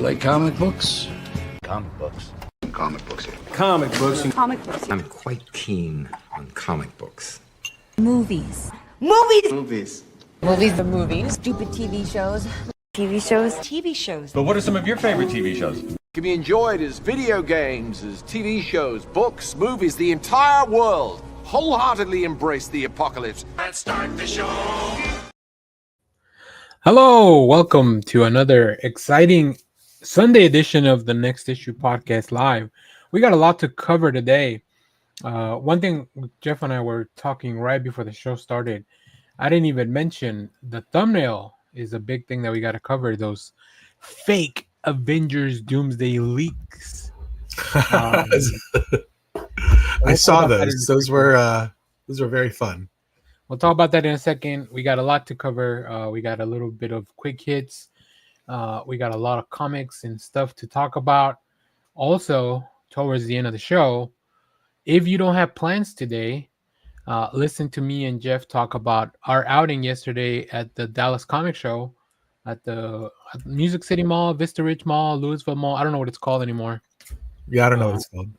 like comic books? Comic books. Comic books. Comic books. Comic books. I'm quite keen on comic books. Movies. Movies. The movies. Stupid TV shows. TV shows. But what are some of your favorite TV shows? Can be enjoyed as video games, as TV shows, books, movies, the entire world. Wholeheartedly embrace the apocalypse. Let's start the show. Hello, welcome to another exciting Sunday edition of the Next Issue Podcast Live. We got a lot to cover today. One thing Jeff and I were talking right before the show started, I didn't even mention the thumbnail is a big thing that we got to cover. Those fake Avengers Doomsday leaks. I saw those. Those were very fun. We'll talk about that in a second. We got a lot to cover. We got a little bit of quick hits. We got a lot of comics and stuff to talk about. Also, towards the end of the show, if you don't have plans today, listen to me and Jeff talk about our outing yesterday at the Dallas Comic Show at the Music City Mall, Vista Ridge Mall, Louisville Mall. I don't know what it's called anymore. Yeah, I don't know what it's called.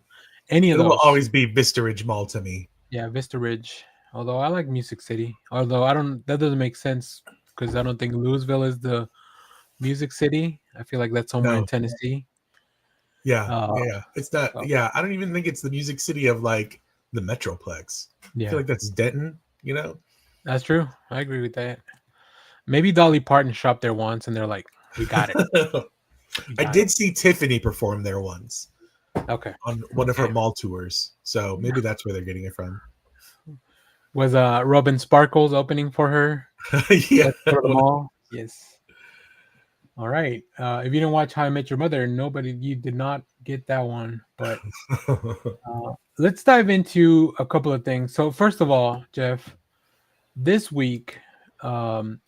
Any of those. It will always be Vista Ridge Mall to me. Yeah, Vista Ridge. Although I like Music City. Although that doesn't make sense because I don't think Louisville is the Music City. I feel like that's somewhere in Tennessee. Yeah. It's not. Yeah, I don't even think it's the Music City of like the Metroplex. Yeah. I feel like that's Denton. You know. That's true. I agree with that. Maybe Dolly Parton shopped there once, and they're like, "We got it." I did see Tiffany perform there once. Okay. On one of her mall tours, so maybe that's where they're getting it from. Was Robin Sparkles opening for her? Yeah. For the mall? Yes. All right. If you didn't watch How I Met Your Mother, you did not get that one. But let's dive into a couple of things. So first of all, Jeff, this week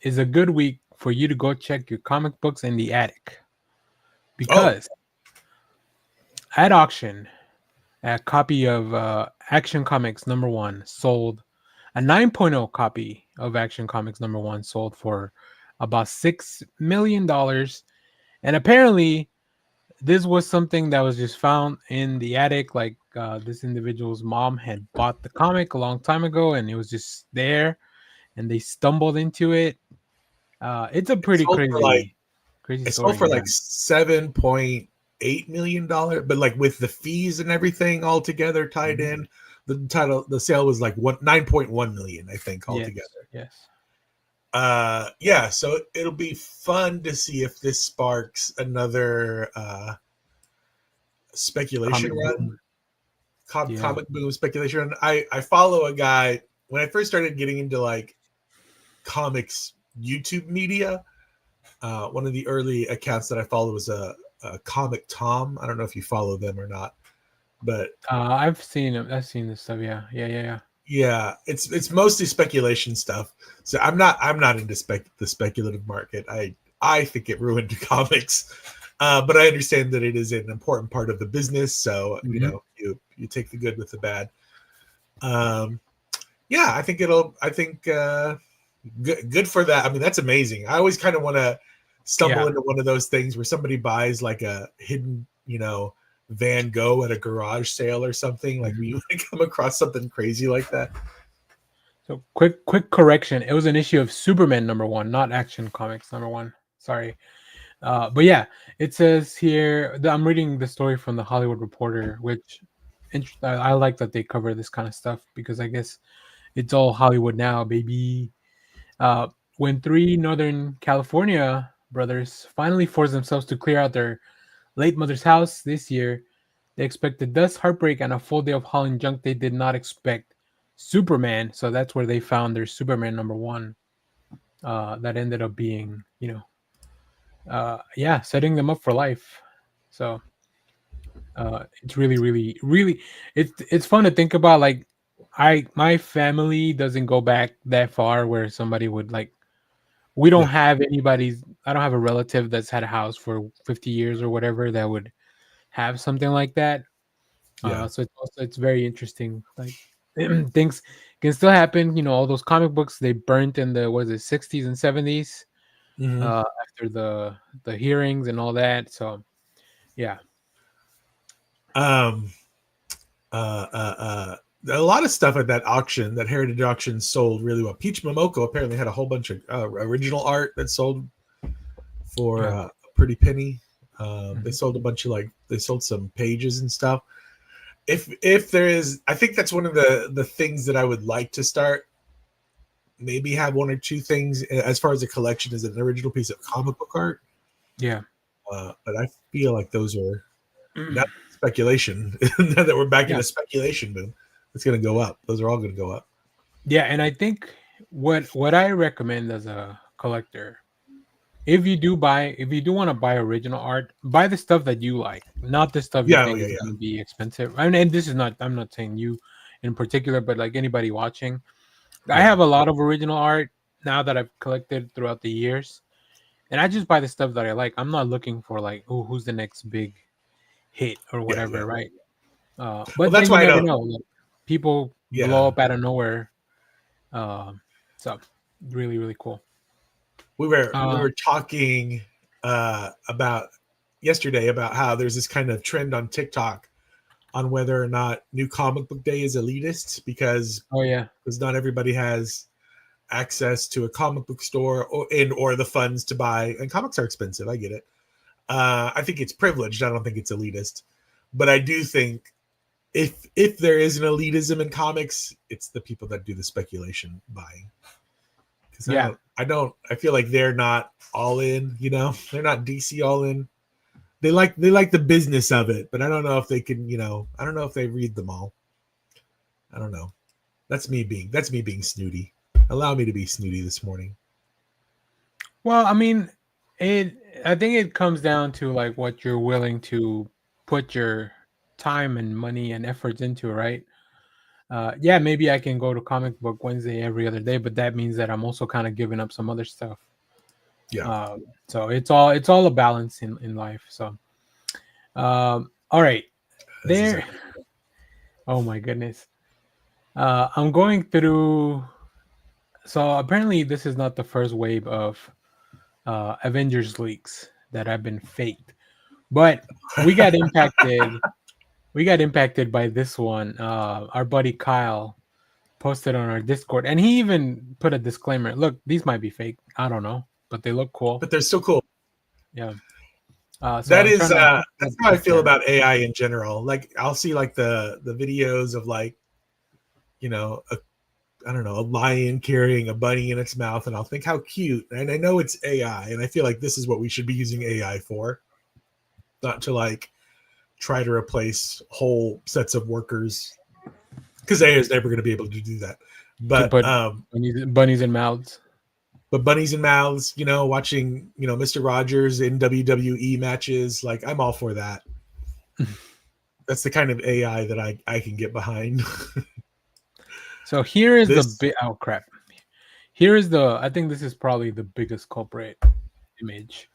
is a good week for you to go check your comic books in the attic. Because at auction, a copy of Action Comics #1 sold. A 9.0 copy of Action Comics #1 sold for about $6 million. And apparently, this was something that was just found in the attic. Like this individual's mom had bought the comic a long time ago, and it was just there, and they stumbled into it. It's a pretty crazy It story. sold for like $7.8 million, but like with the fees and everything all together tied in. The sale was like 9.1 million, I think, altogether. Yes. Yeah. So it'll be fun to see if this sparks another speculation run. Comic boom speculation run. I follow a guy when I first started getting into like comics YouTube media. One of the early accounts that I followed was a Comic Tom. I don't know if you follow them or not. But I've seen them. I've seen this stuff. Yeah. Yeah, it's mostly speculation stuff. So I'm not into the speculative market. I think it ruined comics, but I understand that it is an important part of the business. So you know, you take the good with the bad. Yeah, I think good for that. I mean, that's amazing. I always kind of want to stumble into one of those things where somebody buys like a hidden, Van Gogh at a garage sale or something. Like when you come across something crazy like that. So quick correction. It was an issue of Superman #1, not Action Comics #1. Sorry. But yeah, it says here that I'm reading the story from the Hollywood Reporter, which I like that they cover this kind of stuff because I guess it's all Hollywood now, baby. When 3 Northern California brothers finally forced themselves to clear out their late mother's house this year, they expected dust, heartbreak, and a full day of hauling junk. They did not expect Superman, so that's where they found their Superman #1. That ended up being, setting them up for life. So it's really it's fun to think about. Like my family doesn't go back that far where somebody would like. We don't have I don't have a relative that's had a house for 50 years or whatever that would have something like that. So it's very interesting. Like things can still happen. All those comic books they burnt in the 60s and 70s. after the hearings and all that. So yeah. Um, a lot of stuff at that auction, that Heritage auction, sold really well. Peach Momoko apparently had a whole bunch of original art that sold for a pretty penny. They sold a bunch of they sold some pages and stuff. If there is, I think that's one of the things that I would like to start. Maybe have one or two things as far as a collection as an original piece of comic book art. Yeah. But I feel like those are not speculation. Now that we're back in a speculation boom, it's going to go up. Those are all going to go up. Yeah, and I think what I recommend as a collector, if you do want to buy original art, buy the stuff that you like, not the stuff you think is going to be expensive. I mean, and this is not, I'm not saying you in particular, but like anybody watching. I have a lot of original art now that I've collected throughout the years, and I just buy the stuff that I like. I'm not looking for like, oh, who's the next big hit or whatever, right? But well, that's why you never know. Like, people blow up out of nowhere. So really, really cool. We were talking about yesterday about how there's this kind of trend on TikTok on whether or not New Comic Book Day is elitist because not everybody has access to a comic book store or the funds to buy, and comics are expensive. I get it. I think it's privileged. I don't think it's elitist, but I do think if there is an elitism in comics, it's the people that do the speculation buying. I feel like they're not all in. They're not DC all in. They like the business of it, but I don't know if they can. I don't know if they read them all. I don't know. That's me being snooty. Allow me to be snooty this morning. Well, I mean, I think it comes down to like what you're willing to put your time and money and efforts into, right? Maybe I can go to Comic Book Wednesday every other day, but that means that I'm also kind of giving up some other stuff. Yeah. So it's all a balance in life. So, all right, there. Exactly. Oh my goodness. I'm going through. So apparently, this is not the first wave of Avengers leaks that have been faked, but we got impacted. We got impacted by this one. Our buddy Kyle posted on our Discord, and he even put a disclaimer. Look, these might be fake. I don't know, but they look cool. But they're still cool. Yeah. So that's how I feel about AI in general. Like I'll see like the videos of like, a lion carrying a bunny in its mouth, and I'll think how cute. And I know it's AI, and I feel like this is what we should be using AI for, not to like try to replace whole sets of workers, because AI is never going to be able to do that. But bunnies in mouths. But bunnies and mouths, watching, Mr. Rogers in WWE matches, like I'm all for that. That's the kind of AI that I can get behind. So here is the big crap. Here is I think this is probably the biggest culprit image.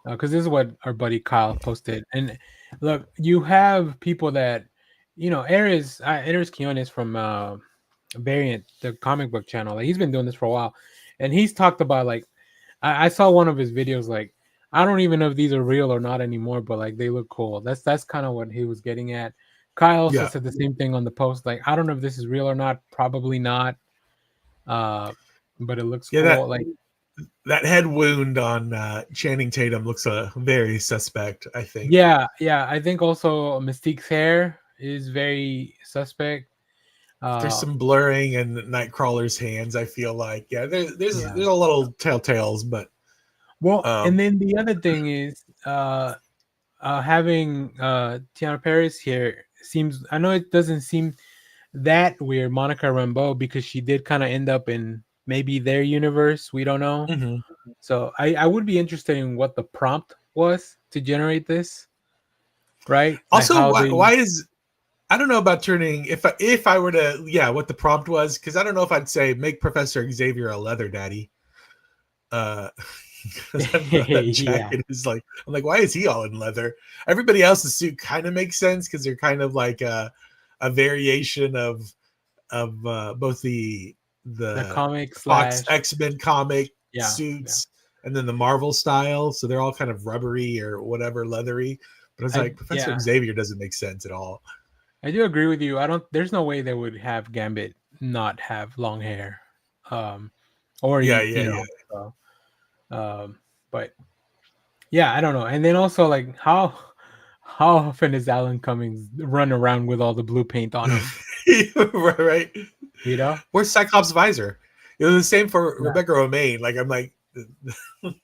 Because this is what our buddy Kyle posted. And look, you have people that, Ares Quiones from Variant, the comic book channel. Like, he's been doing this for a while. And he's talked about, like, I saw one of his videos, like, I don't even know if these are real or not anymore, but, like, they look cool. That's kind of what he was getting at. Kyle also said the same thing on the post. Like, I don't know if this is real or not. Probably not. But it looks cool. That head wound on Channing Tatum looks very suspect, I think. Yeah. I think also Mystique's hair is very suspect. There's some blurring in Nightcrawler's hands, I feel like. Yeah, there's a little telltales, but and then the other thing is having Tiana Paris here seems, I know it doesn't seem that weird, Monica Rambeau, because she did kind of end up in maybe their universe. We don't know. Mm-hmm. So I would be interested in what the prompt was to generate this, right? Also, why is, I don't know about turning, if I were to, what the prompt was, because I don't know if I'd say make Professor Xavier a leather daddy. That jacket is like, I'm like, why is he all in leather? Everybody else's suit kind of makes sense because they're kind of like a variation of both the comic Fox X-Men comic suits, and then the Marvel style. So they're all kind of rubbery or whatever, leathery. But it's like Professor Xavier doesn't make sense at all. I do agree with you. There's no way they would have Gambit not have long hair. But yeah, I don't know. And then also, like, how often is Alan Cummings run around with all the blue paint on him? Right. You know? Where's Cyclops' visor? The same for Rebecca Romaine. Like, I'm like,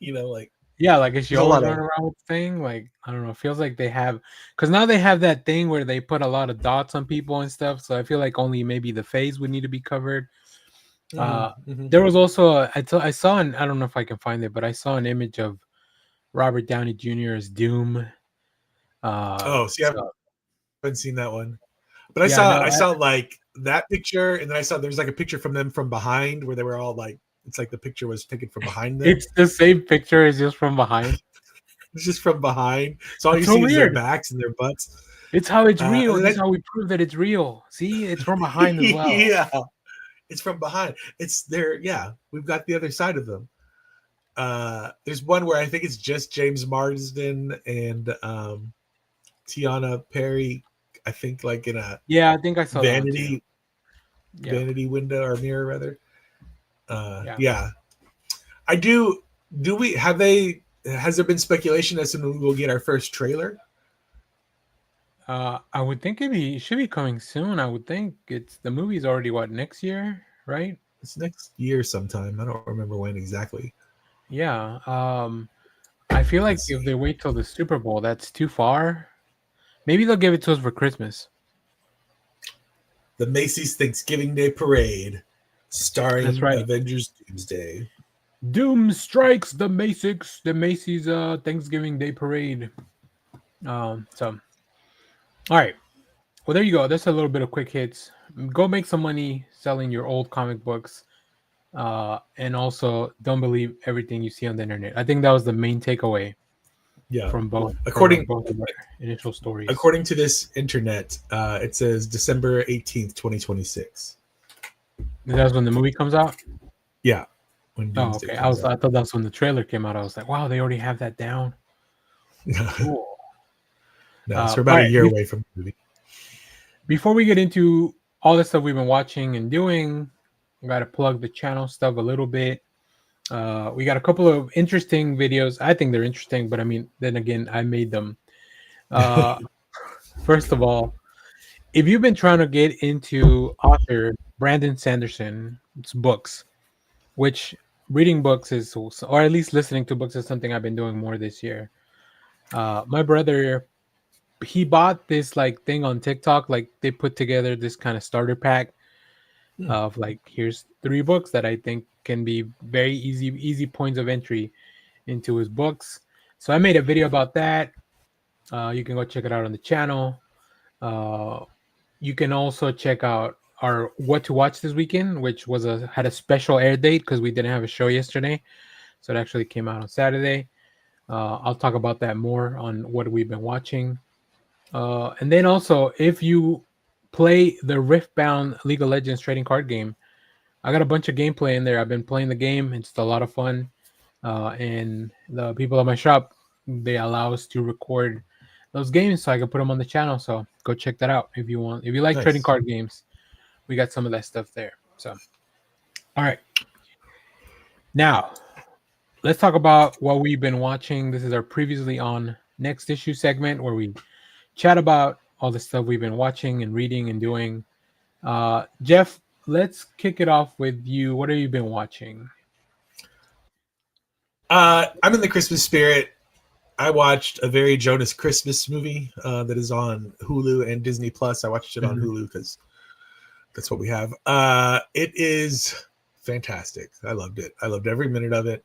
like. Yeah, like, is she always running around with the thing? Like, I don't know. It feels like they have, because now they have that thing where they put a lot of dots on people and stuff. So I feel like only maybe the face would need to be covered. There was also I saw I don't know if I can find it, but I saw an image of Robert Downey Jr. as Doom. I haven't seen that one, but I saw like that picture, and then I saw there's like a picture from them from behind where they were all like, it's like the picture was taken from behind them. It's the same picture, it's just from behind. It's just from behind, so all you see is their backs and their butts. It's how it's real. That's how we prove that it's real. See, it's from behind as well. Yeah, it's from behind. It's there. Yeah, we've got the other side of them. There's one where I think it's just James Marsden and Tiana Perry. I think like in a I think I saw vanity window or mirror rather. I do. Do we have they? Has there been speculation as to when we'll get our first trailer? I would think it should be coming soon. I would think the movie's already next year, right? It's next year sometime. I don't remember when exactly. Yeah. I feel like if they wait till the Super Bowl, that's too far. Maybe they'll give it to us for Christmas. The Macy's Thanksgiving Day Parade, starring Avengers Doomsday. Doom strikes the Macy's Thanksgiving Day Parade. All right. Well, there you go. That's a little bit of quick hits. Go make some money selling your old comic books. And also, don't believe everything you see on the internet. I think that was the main takeaway. Yeah. From both of the initial stories. According to this internet, it says December 18th, 2026. That's when the movie comes out? Yeah. Okay. I thought that's when the trailer came out. I was like, wow, they already have that down. Cool. No, so we're about a year away from the movie. Before we get into all the stuff we've been watching and doing, I got to plug the channel stuff a little bit. We got a couple of interesting videos. I think they're interesting, but I mean, then again, I made them. First of all, if you've been trying to get into author Brandon Sanderson's books, which reading books is, or at least listening to books is something I've been doing more this year. My brother, he bought this like thing on TikTok, like they put together this kind of starter pack of like, here's 3 books that I think can be very easy points of entry into his books. So I made a video about that. You can go check it out on the channel. You can also check out our What to Watch this weekend, which had a special air date because we didn't have a show yesterday. So it actually came out on Saturday. I'll talk about that more on what we've been watching. And then also, if you play the Riftbound League of Legends trading card game, I got a bunch of gameplay in there. I've been playing the game. It's a lot of fun. And the people at my shop, they allow us to record those games so I can put them on the channel. So go check that out if you want. If you like trading card games, we got some of that stuff there. So, all right. Now, let's talk about what we've been watching. This is our previously on next issue segment where we chat about all the stuff we've been watching and reading and doing. Jeff, let's kick it off with you. What have you been watching? I'm in the Christmas spirit. I watched a very Jonas Christmas movie that is on Hulu and Disney Plus. I watched it on Hulu because that's what we have. It is fantastic. I loved it. I loved every minute of it.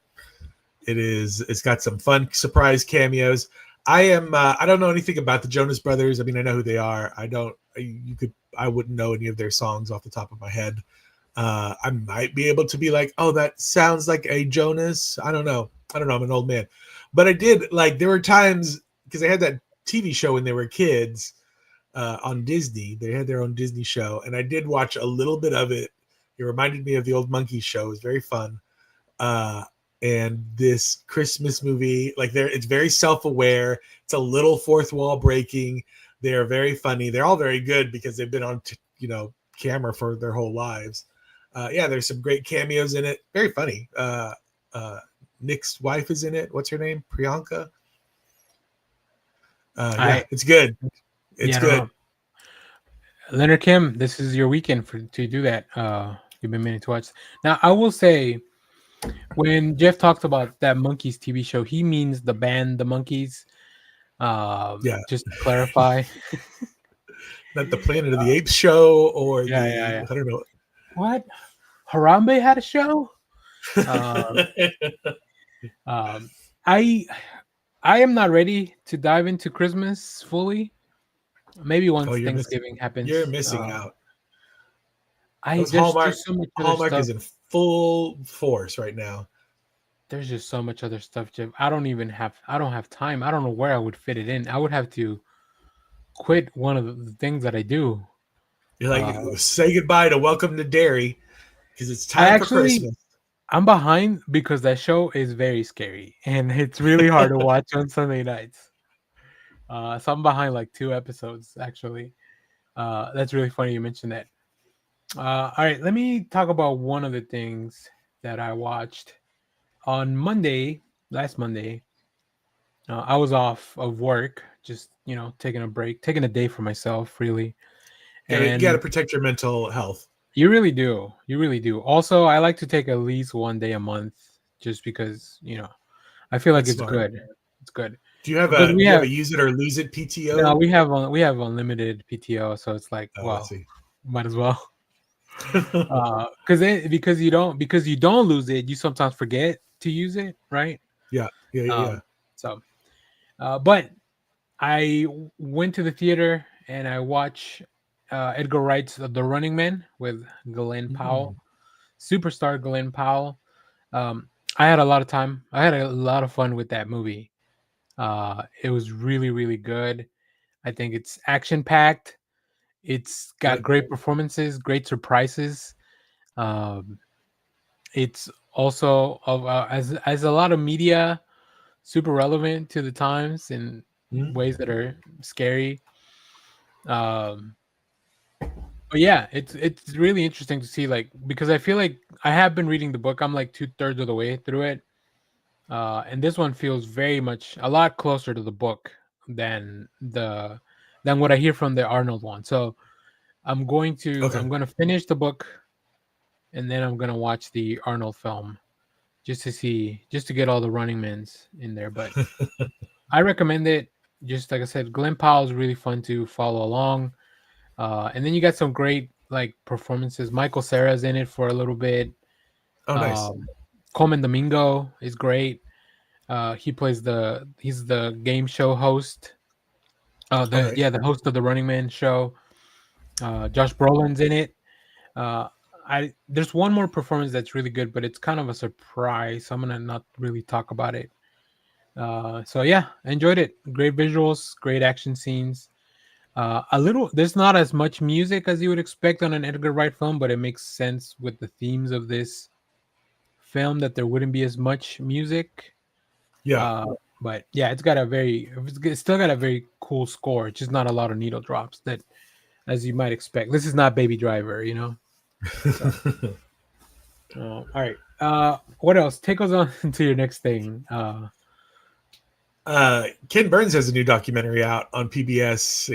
It's got some fun surprise cameos. I don't know anything about the Jonas Brothers. I mean, I know who they are. I wouldn't know any of their songs off the top of my head. I might be able to be like, oh, that sounds like a Jonas. I don't know. I'm an old man. But I did, like, there were times, because they had that TV show when they were kids on Disney. They had their own Disney show, and I did watch a little bit of it. It reminded me of the old Monkeys show. It was very fun. and this Christmas movie. Like it's very self-aware. It's a little fourth wall breaking. They are very funny. They're all very good because they've been on camera for their whole lives. There's some great cameos in it. Very funny. Nick's wife is in it. What's her name? Priyanka. It's good. It's good. Leonard Kim, this is your weekend to do that. You've been meaning to watch. Now, I will say, when Jeff talks about that Monkeys TV show, he means the band, the Monkeys. Just to clarify. Not the Planet of the Apes show or I don't know. What? Harambe had a show? I am not ready to dive into Christmas fully. Maybe once Thanksgiving happens. You're missing out. There's so much Hallmark is in full force right now. There's just so much other stuff, Jeff. I don't have time. I don't know where I would fit it in. I would have to quit one of the things that I do. You're like, say goodbye to Welcome to Derry because it's time for Christmas. I'm behind because that show is very scary and it's really hard to watch on Sunday nights. So I'm behind like 2 episodes, actually. That's really funny you mentioned that. All right, let me talk about one of the things that I watched on last Monday. I was off of work, just, taking a break, taking a day for myself, really. And you got to protect your mental health. You really do. You really do. Also, I like to take at least one day a month just because, I feel like it's good. It's good. Do you have a use it or lose it PTO? No, we have unlimited PTO, so it's like, might as well. Because you don't lose it, you sometimes forget to use it, right? Yeah. So, but I went to the theater and I watched Edgar Wright's The Running Man with Glenn Powell, superstar Glenn Powell. I had a lot of time. I had a lot of fun with that movie. It was really, really good. I think it's action packed. It's got great performances, great surprises. It's also as a lot of media, super relevant to the times in ways that are scary. But yeah, it's really interesting to see, because I feel like I have been reading the book. I'm like 2/3 of the way through it. And this one feels very much a lot closer to the book than what I hear from the Arnold one. So I'm going to finish the book and then I'm going to watch the Arnold film just to get all the Running Mans in there. But I recommend it. Just like I said, Glenn Powell is really fun to follow along. And then you got some great performances. Michael Cera's in it for a little bit. Oh, nice. Coleman Domingo is great. He's the game show host. The host of the Running Man show. Josh Brolin's in it. There's one more performance that's really good, but it's kind of a surprise, so I'm gonna not really talk about it. So yeah, I enjoyed it. Great visuals, great action scenes. There's not as much music as you would expect on an Edgar Wright film, but it makes sense with the themes of this film that there wouldn't be as much music. Yeah. But yeah, it's still got a very cool score. It's just not a lot of needle drops that, as you might expect. This is not Baby Driver, So. All right. What else? Take us on to your next thing. Ken Burns has a new documentary out on PBS,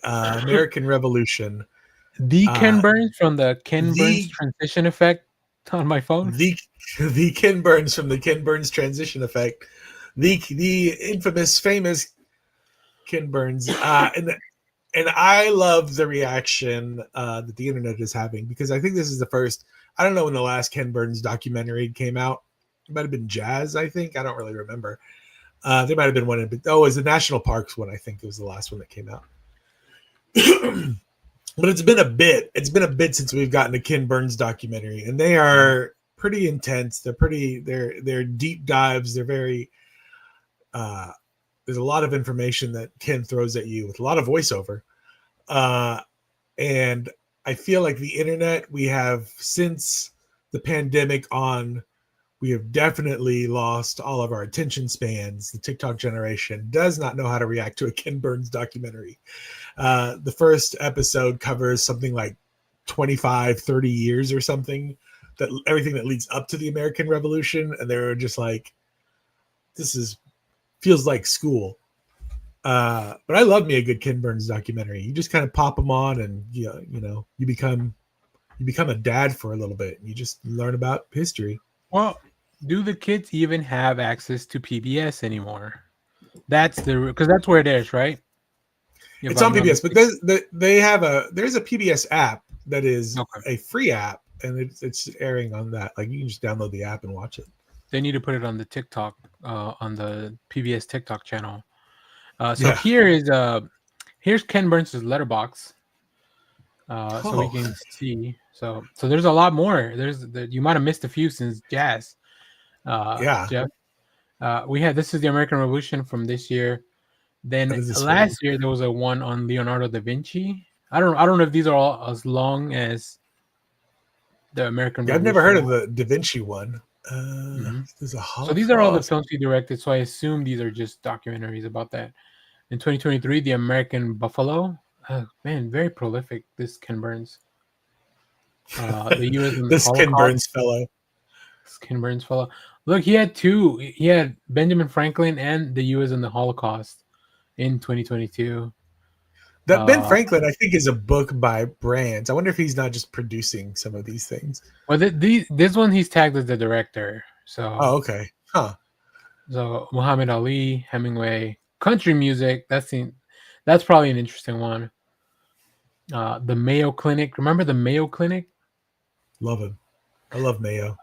American Revolution. The Ken Burns from the Burns Transition Effect on my phone. The Ken Burns from the Ken Burns Transition Effect. The infamous, famous Ken Burns. And I love the reaction that the internet is having, because I think this is the first. I don't know when the last Ken Burns documentary came out. It might have been Jazz, I think. I don't really remember. There might have been one. It was the National Parks one. I think it was the last one that came out. But it's been a bit. It's been a bit since we've gotten a Ken Burns documentary, and they are pretty intense. They're deep dives. They're very. There's a lot of information that Ken throws at you with a lot of voiceover. And I feel like the internet, we have, since the pandemic on, we have definitely lost all of our attention spans. The TikTok generation does not know how to react to a Ken Burns documentary. The first episode covers something like 25, 30 years or something, that everything that leads up to the American Revolution. And they were just like, feels like school. But I love me a good Ken Burns documentary. You just kind of pop them on and, you become a dad for a little bit. And you just learn about history. Well, do the kids even have access to PBS anymore? Because that's where it is, right? It's on PBS, but there's a PBS app that is a free app, and it's airing on that. Like, you can just download the app and watch it. They need to put it on the TikTok, on the PBS TikTok channel. Here's Ken Burns' letterbox, so we can see. So there's a lot more. You might have missed a few since Jazz. Jeff. This is the American Revolution from this year. Then last year there was a one on Leonardo da Vinci. I don't know if these are all as long as the American Revolution. I've never heard of the Da Vinci one. There's a so these are all the films he directed. So I assume these are just documentaries about that. In 2023, The American Buffalo. Man, very prolific. This Ken Burns. The U.S. and this Ken Burns fellow. Ken Burns fellow. Look, he had two. He had Benjamin Franklin and the U.S. and the Holocaust in 2022. That Ben Franklin, I think, is a book by Brands. I wonder if he's not just producing some of these things. Well, this one he's tagged as the director. So. Oh, okay. Huh. So Muhammad Ali, Hemingway, country music. That's probably an interesting one. The Mayo Clinic. Remember the Mayo Clinic? Love him. I love Mayo.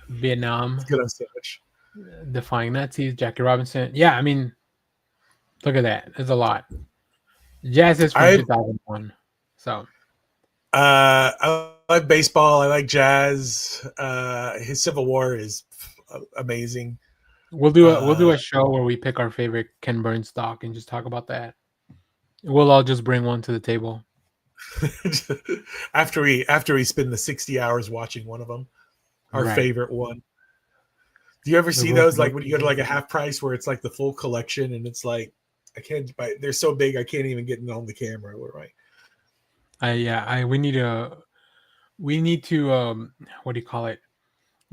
Vietnam. It's good on sandwich. Defying Nazis, Jackie Robinson. Yeah, I mean, look at that. There's a lot. Jazz is from 2001. So I like baseball. I like jazz. His Civil War is amazing. We'll do a show where we pick our favorite Ken Burns doc and just talk about that. We'll all just bring one to the table. after we spend the 60 hours watching one of them. Our favorite one. Do you ever see those, like, when you go to like a half price where it's like the full collection and it's like, I can't buy, they're so big I can't even get it on the camera, right? We need to what do you call it?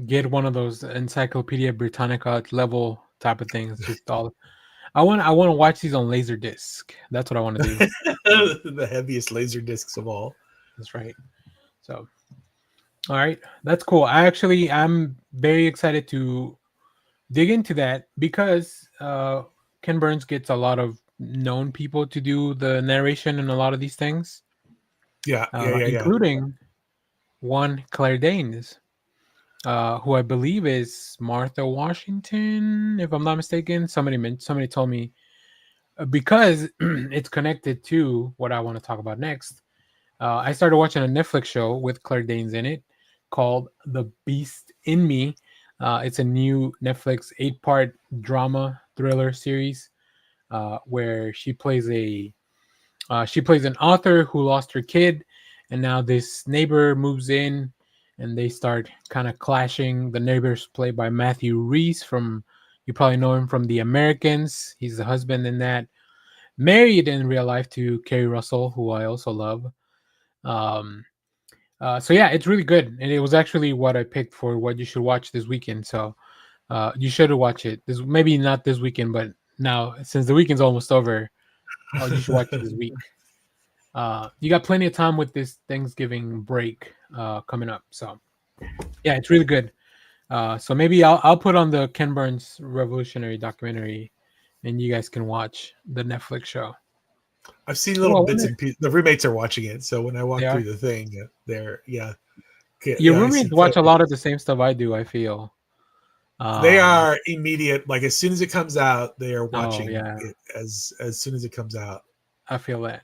Get one of those Encyclopedia Britannica level type of things. Just all I want to watch these on Laserdisc. That's what I want to do. The heaviest laser discs of all. That's right. So all right, that's cool. I'm very excited to dig into that because Ken Burns gets a lot of known people to do the narration in a lot of these things. Including one Claire Danes, who I believe is Martha Washington, if I'm not mistaken. Somebody told me, because it's connected to what I want to talk about next. I started watching a Netflix show with Claire Danes in it called The Beast in Me. It's a new Netflix 8-part drama thriller series where she plays an author who lost her kid, and now this neighbor moves in and they start kind of clashing. The neighbor's played by Matthew Rhys you probably know him from The Americans. He's the husband in that, married in real life to Kerry Russell, who I also love. So yeah, it's really good, and it was actually what I picked for what you should watch this weekend. So you should watch it. Maybe not this weekend, but now since the weekend's almost over, you should watch it this week. You got plenty of time with this Thanksgiving break coming up. So yeah, it's really good. So maybe I'll put on the Ken Burns revolutionary documentary, and you guys can watch the Netflix show. I've seen little bits and pieces. The roommates are watching it, so when I walk through the thing, Your roommates watch a lot of the same stuff I do, I feel. They are immediate. Like, as soon as it comes out, they are watching it as soon as it comes out. I feel that.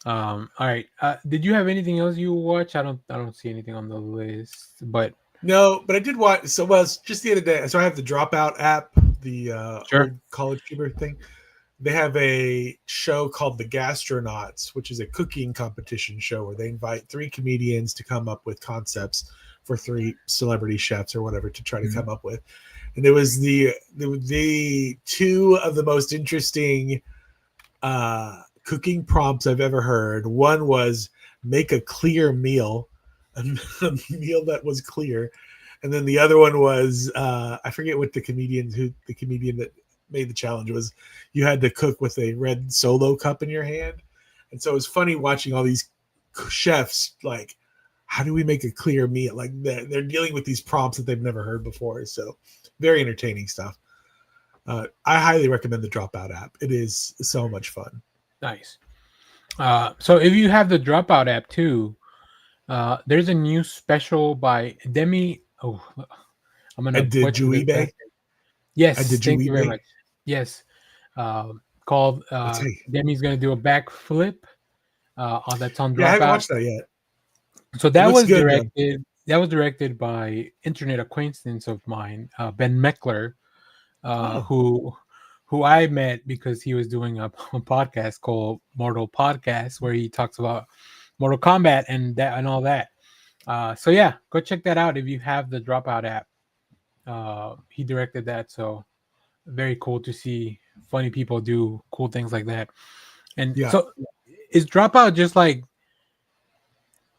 All right. Did you have anything else you watch? I don't see anything on the list, but no. But I did watch. So it's just the other day. So I have the Dropout app, the old college tuber thing. They have a show called The Gastronauts, which is a cooking competition show where they invite 3 comedians to come up with concepts for 3 celebrity chefs or whatever to try to come up with. And it was the 2 of the most interesting cooking prompts I've ever heard. One was make a clear meal, a meal that was clear. And then the other one was I forget what the comedian that made the challenge was. You had to cook with a red Solo cup in your hand. And so it was funny watching all these chefs, like, how do we make a clear meal? Like they're dealing with these prompts that they've never heard before. So very entertaining stuff. I highly recommend the Dropout app. It is so much fun. Nice. So if you have the Dropout app too, there's a new special by Demi. Oh, I'm gonna butcher this. Yes, thank you very much. Yes, called Demi's gonna do a backflip. That's on Dropout. Yeah, I haven't watched that yet. So that was directed. Man. That was directed by internet acquaintance of mine, Ben Meckler, who I met because he was doing a podcast called Mortal Podcast, where he talks about Mortal Kombat and all that. So yeah, go check that out if you have the Dropout app. He directed that, so very cool to see funny people do cool things like that. And so is Dropout just like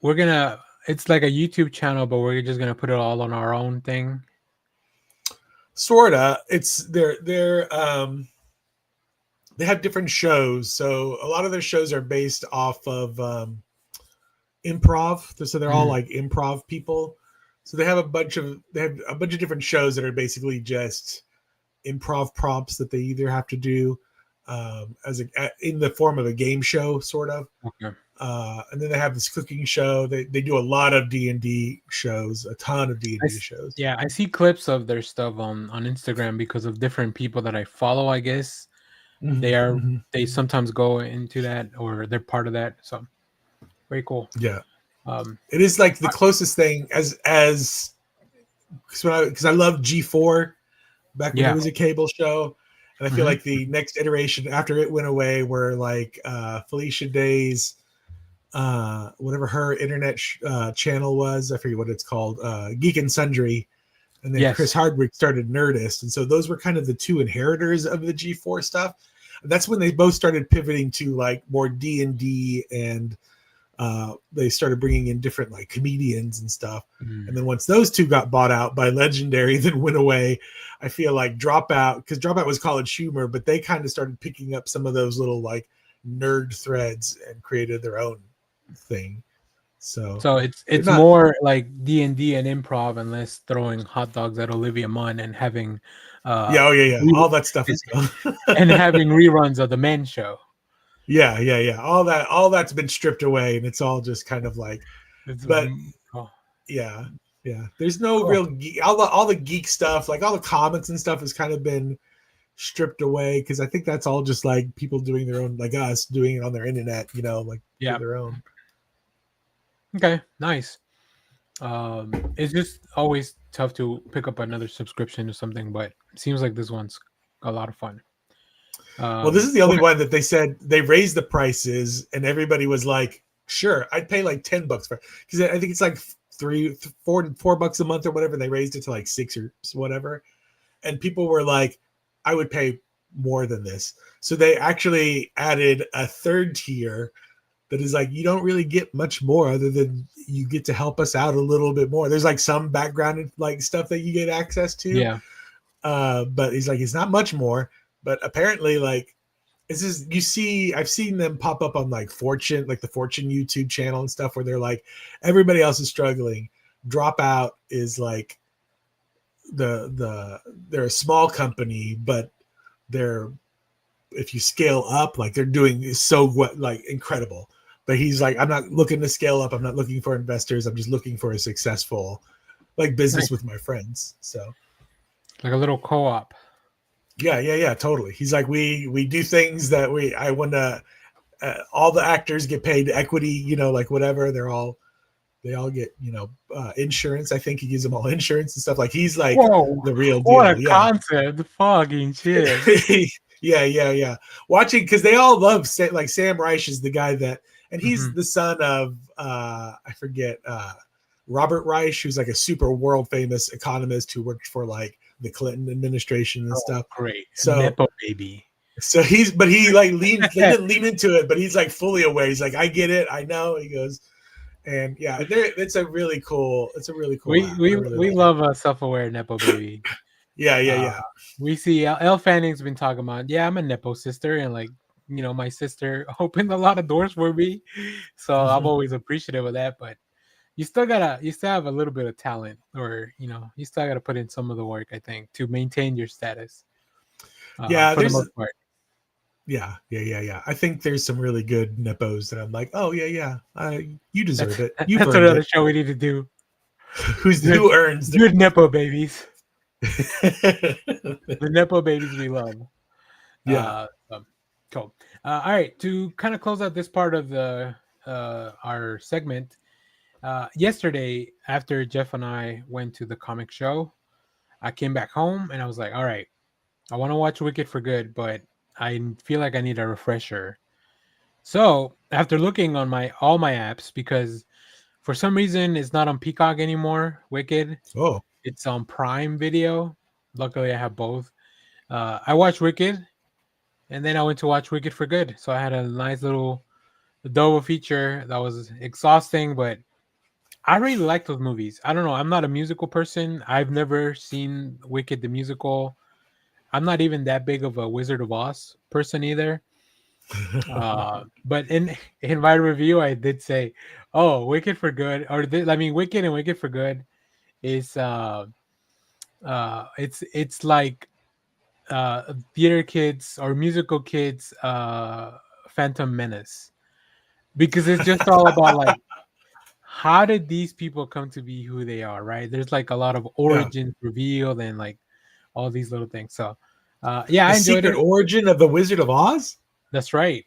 it's like a YouTube channel, but we're just gonna put it all on our own thing? Sorta. It's they have different shows, so a lot of their shows are based off of improv. So they're all like improv people. So they have a bunch of different shows that are basically just improv prompts that they either have to do in the form of a game show, sort of. Okay. And then they have this cooking show. They do a lot of D&D shows, a ton of D&D shows. Yeah, I see clips of their stuff on Instagram because of different people that I follow, I guess. They sometimes go into that, or they're part of that. So very cool. Yeah. It is like the closest thing as because I loved G4 back when it was a cable show. And I feel like the next iteration after it went away were like Felicia Day's whatever her internet channel was, I forget what it's called, Geek and Sundry, and then Chris Hardwick started Nerdist, and so those were kind of the 2 inheritors of the G4 stuff. And that's when they both started pivoting to like more D&D, and they started bringing in different like comedians and stuff. And then once those 2 got bought out by Legendary, then went away, I feel like Dropout, because Dropout was College Humor, but they kind of started picking up some of those little like nerd threads and created their own thing. So it's more like D&D and improv, and less throwing hot dogs at Olivia Munn and having all that stuff is gone. and having reruns of the Men Show. Yeah. All that's been stripped away, and it's all just kind of like, yeah. There's no real geek. All the geek stuff, like all the comics and stuff, has kind of been stripped away, because I think that's all just like people doing their own, like us doing it on their internet, like their own. Okay, nice. It's just always tough to pick up another subscription or something, but it seems like this one's a lot of fun. Well, this is the only one that they said they raised the prices, and everybody was like, "Sure, I'd pay like $10 for it," because I think it's like $4 a month or whatever. And they raised it to like $6 or whatever, and people were like, "I would pay more than this." So they actually added a 3rd tier that is like, you don't really get much more other than you get to help us out a little bit more. There's like some background like stuff that you get access to. Yeah. But he's like, it's not much more. But apparently, like, I've seen them pop up on like Fortune, like the Fortune YouTube channel and stuff, where they're like, everybody else is struggling. Dropout is like they're a small company, but if you scale up, like they're doing so like incredible. But he's like, I'm not looking to scale up. I'm not looking for investors. I'm just looking for a successful like business with my friends. So like a little co-op. Yeah, totally. He's like, we do things that I want to, all the actors get paid equity, like whatever. They all get, insurance. I think he gives them all insurance and stuff. Like he's like the real deal. What a concept. Fucking shit. Yeah. Watching, because they all love, like Sam Reich is the guy that, and he's the son of, I forget, Robert Reich, who's like a super world famous economist who worked for like the Clinton administration and stuff. Great. So Nepo baby. So he like leaned, they didn't lean into it, but he's like fully aware. He's like, I get it, I know. He goes, and yeah, it's a really cool. We love a self-aware Nepo baby. Yeah. We see Elle Fanning's been talking about, I'm a Nepo sister, and like, my sister opened a lot of doors for me, so I'm always appreciative of that. But you still have a little bit of talent, or you still gotta put in some of the work, I think, to maintain your status. For the most part. Yeah. I think there's some really good Nepos that I'm like, oh yeah, you deserve it. That's another show we need to do. Who earns good Nepo babies? The Nepo babies we love. Yeah. Cool. All right, to kind of close out this part of the our segment. Yesterday, after Jeff and I went to the comic show, I came back home and I was like, all right, I want to watch Wicked for good, but I feel like I need a refresher. So after looking on all my apps, because for some reason it's not on Peacock anymore, Wicked. Oh. It's on Prime Video. Luckily, I have both. I watched Wicked, and then I went to watch Wicked for good. So I had a nice little double feature that was exhausting, but I really like those movies. I don't know. I'm not a musical person. I've never seen Wicked the musical. I'm not even that big of a Wizard of Oz person either. But in my review, I did say, "Oh, Wicked for good," Wicked and Wicked for good is it's like theater kids or musical kids Phantom Menace, because it's just all about like how did these people come to be who they are, right? There's like a lot of origins revealed and like all these little things. So I enjoyed it. Origin of the Wizard of Oz. That's right.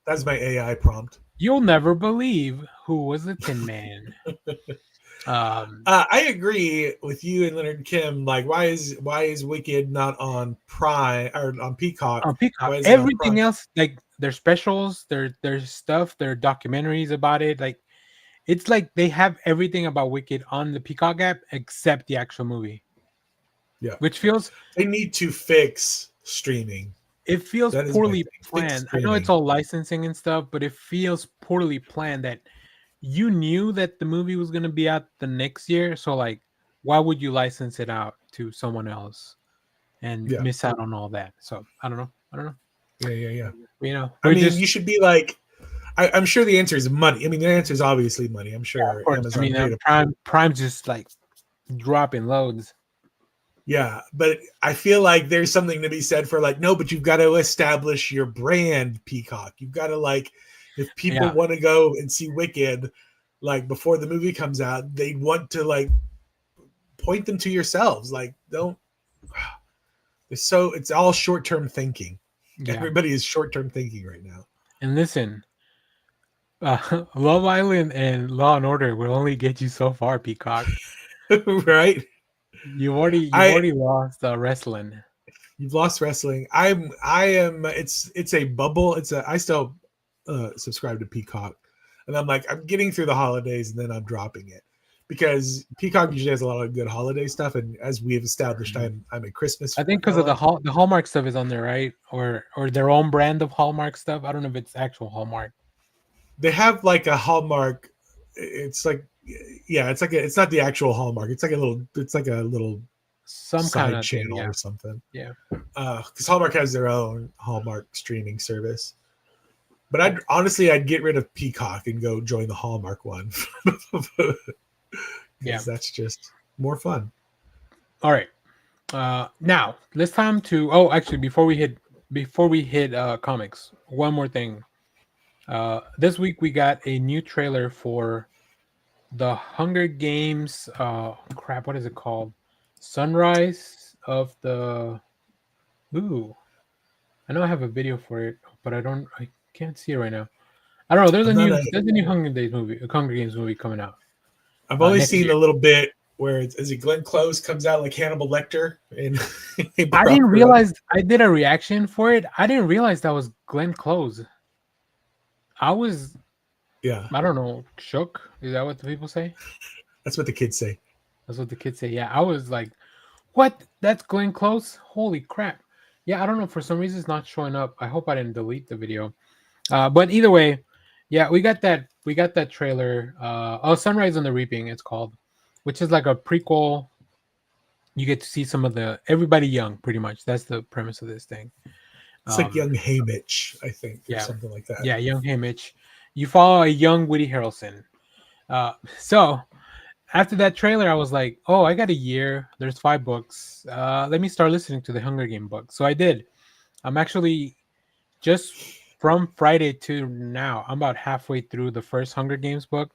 That's my AI prompt. You'll never believe who was the Tin Man. I agree with you and Leonard Kim. Like, why is Wicked not on Prime or on Peacock? On Peacock, everything else, like their specials, their stuff, their documentaries about it, like it's like they have everything about Wicked on the Peacock app except the actual movie. Yeah, which feels they need to fix streaming. It feels poorly planned. I know it's all licensing and stuff, but it feels poorly planned that you knew that the movie was going to be out the next year. So, like, why would you license it out to someone else and miss out on all that? So, I don't know. Yeah. You should be like, I'm sure the answer is money. I mean, the answer is obviously money. I'm sure Amazon Prime's just like dropping loads. Yeah, but I feel like there's something to be said for like, no, but you've got to establish your brand, Peacock. You've got to like, if people want to go and see Wicked, like before the movie comes out, they'd want to like point them to yourselves. Like, it's all short-term thinking. Yeah. Everybody is short-term thinking right now. And listen, Love Island and Law and Order will only get you so far, Peacock. Right? You've already lost wrestling. You've lost wrestling. I am. It's a bubble. I still subscribe to Peacock, and I'm like, I'm getting through the holidays, and then I'm dropping it because Peacock usually has a lot of good holiday stuff. And as we have established, I'm a Christmas. I think because of the Hallmark stuff is on there, right? Or their own brand of Hallmark stuff. I don't know if it's actual Hallmark. They have like a Hallmark. It's like. Yeah, it's not the actual Hallmark. It's like a little some side kind of channel thing, or something. Yeah. Because Hallmark has their own Hallmark streaming service. But I'd get rid of Peacock and go join the Hallmark one. Yeah, that's just more fun. All right. Now it's time to. Oh, actually, before we hit comics, one more thing. This week we got a new trailer for the Hunger Games, what is it called? Sunrise of the. Ooh, I know I have a video for it, but I can't see it right now. I don't know. There's a new Hunger Games movie coming out. I've only seen a little bit where is it Glenn Close comes out like Hannibal Lecter, and I didn't realize. I did a reaction for it. I didn't realize that was Glenn Close. I was. Yeah, I don't know. Shook? Is that what the people say? That's what the kids say. That's what the kids say. Yeah, I was like, what? That's Glenn Close? Holy crap. Yeah, I don't know. For some reason, it's not showing up. I hope I didn't delete the video. But either way, yeah, we got that trailer. Sunrise on the Reaping, it's called, which is like a prequel. You get to see some of everybody young, pretty much. That's the premise of this thing. It's like young Haymitch, I think, or something like that. Yeah, young Haymitch. You follow a young Woody Harrelson. So after that trailer, I was like, oh, I got a year. There's 5 books. Let me start listening to the Hunger Game books. So I did. I'm actually just from Friday to now, I'm about halfway through the first Hunger Games book.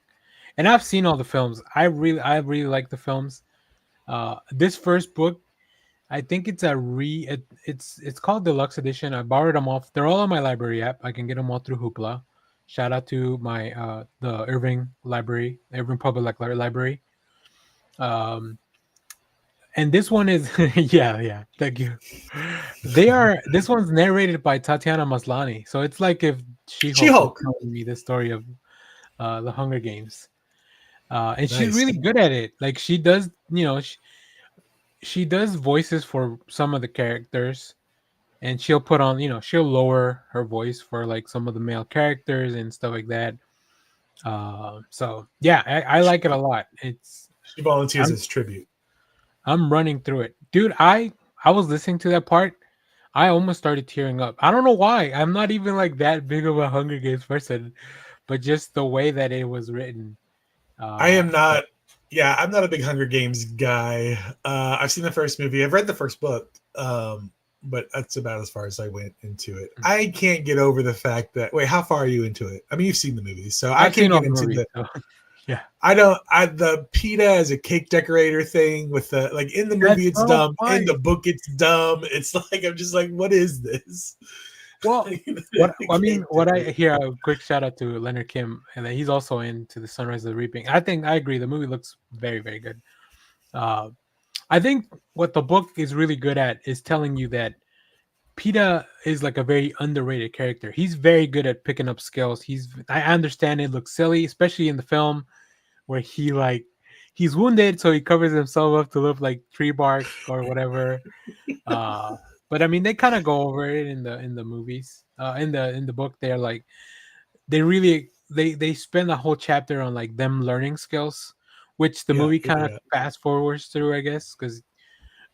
And I've seen all the films. I really like the films. This first book, I think it's it's called Deluxe Edition. I borrowed them off. They're all on my library app. I can get them all through Hoopla. Shout out to my the Irving Public Library. And this one is yeah, thank you. This one's narrated by Tatiana Maslany. So it's like if She-Hulk was telling me the story of the Hunger Games. And nice. She's really good at it. Like she does, she does voices for some of the characters, and she'll put on, she'll lower her voice for like some of the male characters and stuff like that. So yeah, I like it a lot. She volunteers as tribute. I'm running through it, dude. I was listening to that part. I almost started tearing up. I don't know why. I'm not even like that big of a Hunger Games person, but just the way that it was written. I am not. Yeah, I'm not a big Hunger Games guy. I've seen the first movie. I've read the first book, but that's about as far as I went into it. I can't get over the fact that. Wait, how far are you into it? I mean, you've seen the movies, so I can't get into the. So, yeah, I don't. The PETA as a cake decorator thing with the like in the movie, it's dumb. Funny. In the book, it's dumb. It's like I'm just like, what is this? Well, what I hear, a quick shout out to Leonard Kim, and he's also into the Sunrise of the Reaping. I agree. The movie looks very, very good. I think what the book is really good at is telling you that PETA is like a very underrated character. He's very good at picking up skills. I understand it looks silly, especially in the film where he's wounded, so he covers himself up to look like tree bark or whatever. But I mean, they kind of go over it in the movies. In the book, they're like, they spend a whole chapter on like them learning skills, which the movie kind of fast forwards through, I guess, because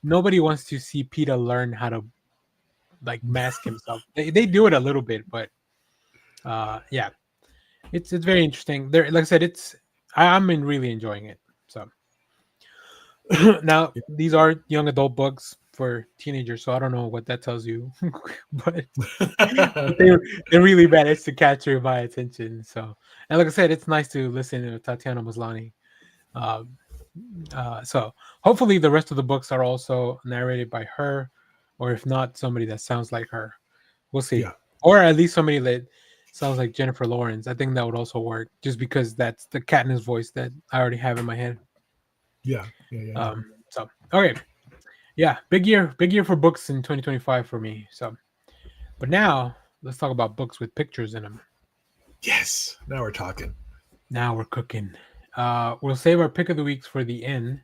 nobody wants to see PETA learn how to like mask himself. They do it a little bit, but yeah, it's very interesting. There, like I said, I'm really enjoying it. So now these are young adult books for teenagers, so I don't know what that tells you, but they're really managed to capture my attention. So, and like I said, it's nice to listen to Tatiana Maslany. So hopefully the rest of the books are also narrated by her, or if not, somebody that sounds like her. We'll see, or at least somebody that sounds like Jennifer Lawrence. I think that would also work, just because that's the Katniss voice that I already have in my head. Yeah. So okay. Yeah, big year for books in 2025 for me. So, but now let's talk about books with pictures in them. Yes, now we're talking. Now we're cooking. We'll save our pick of the weeks for the end.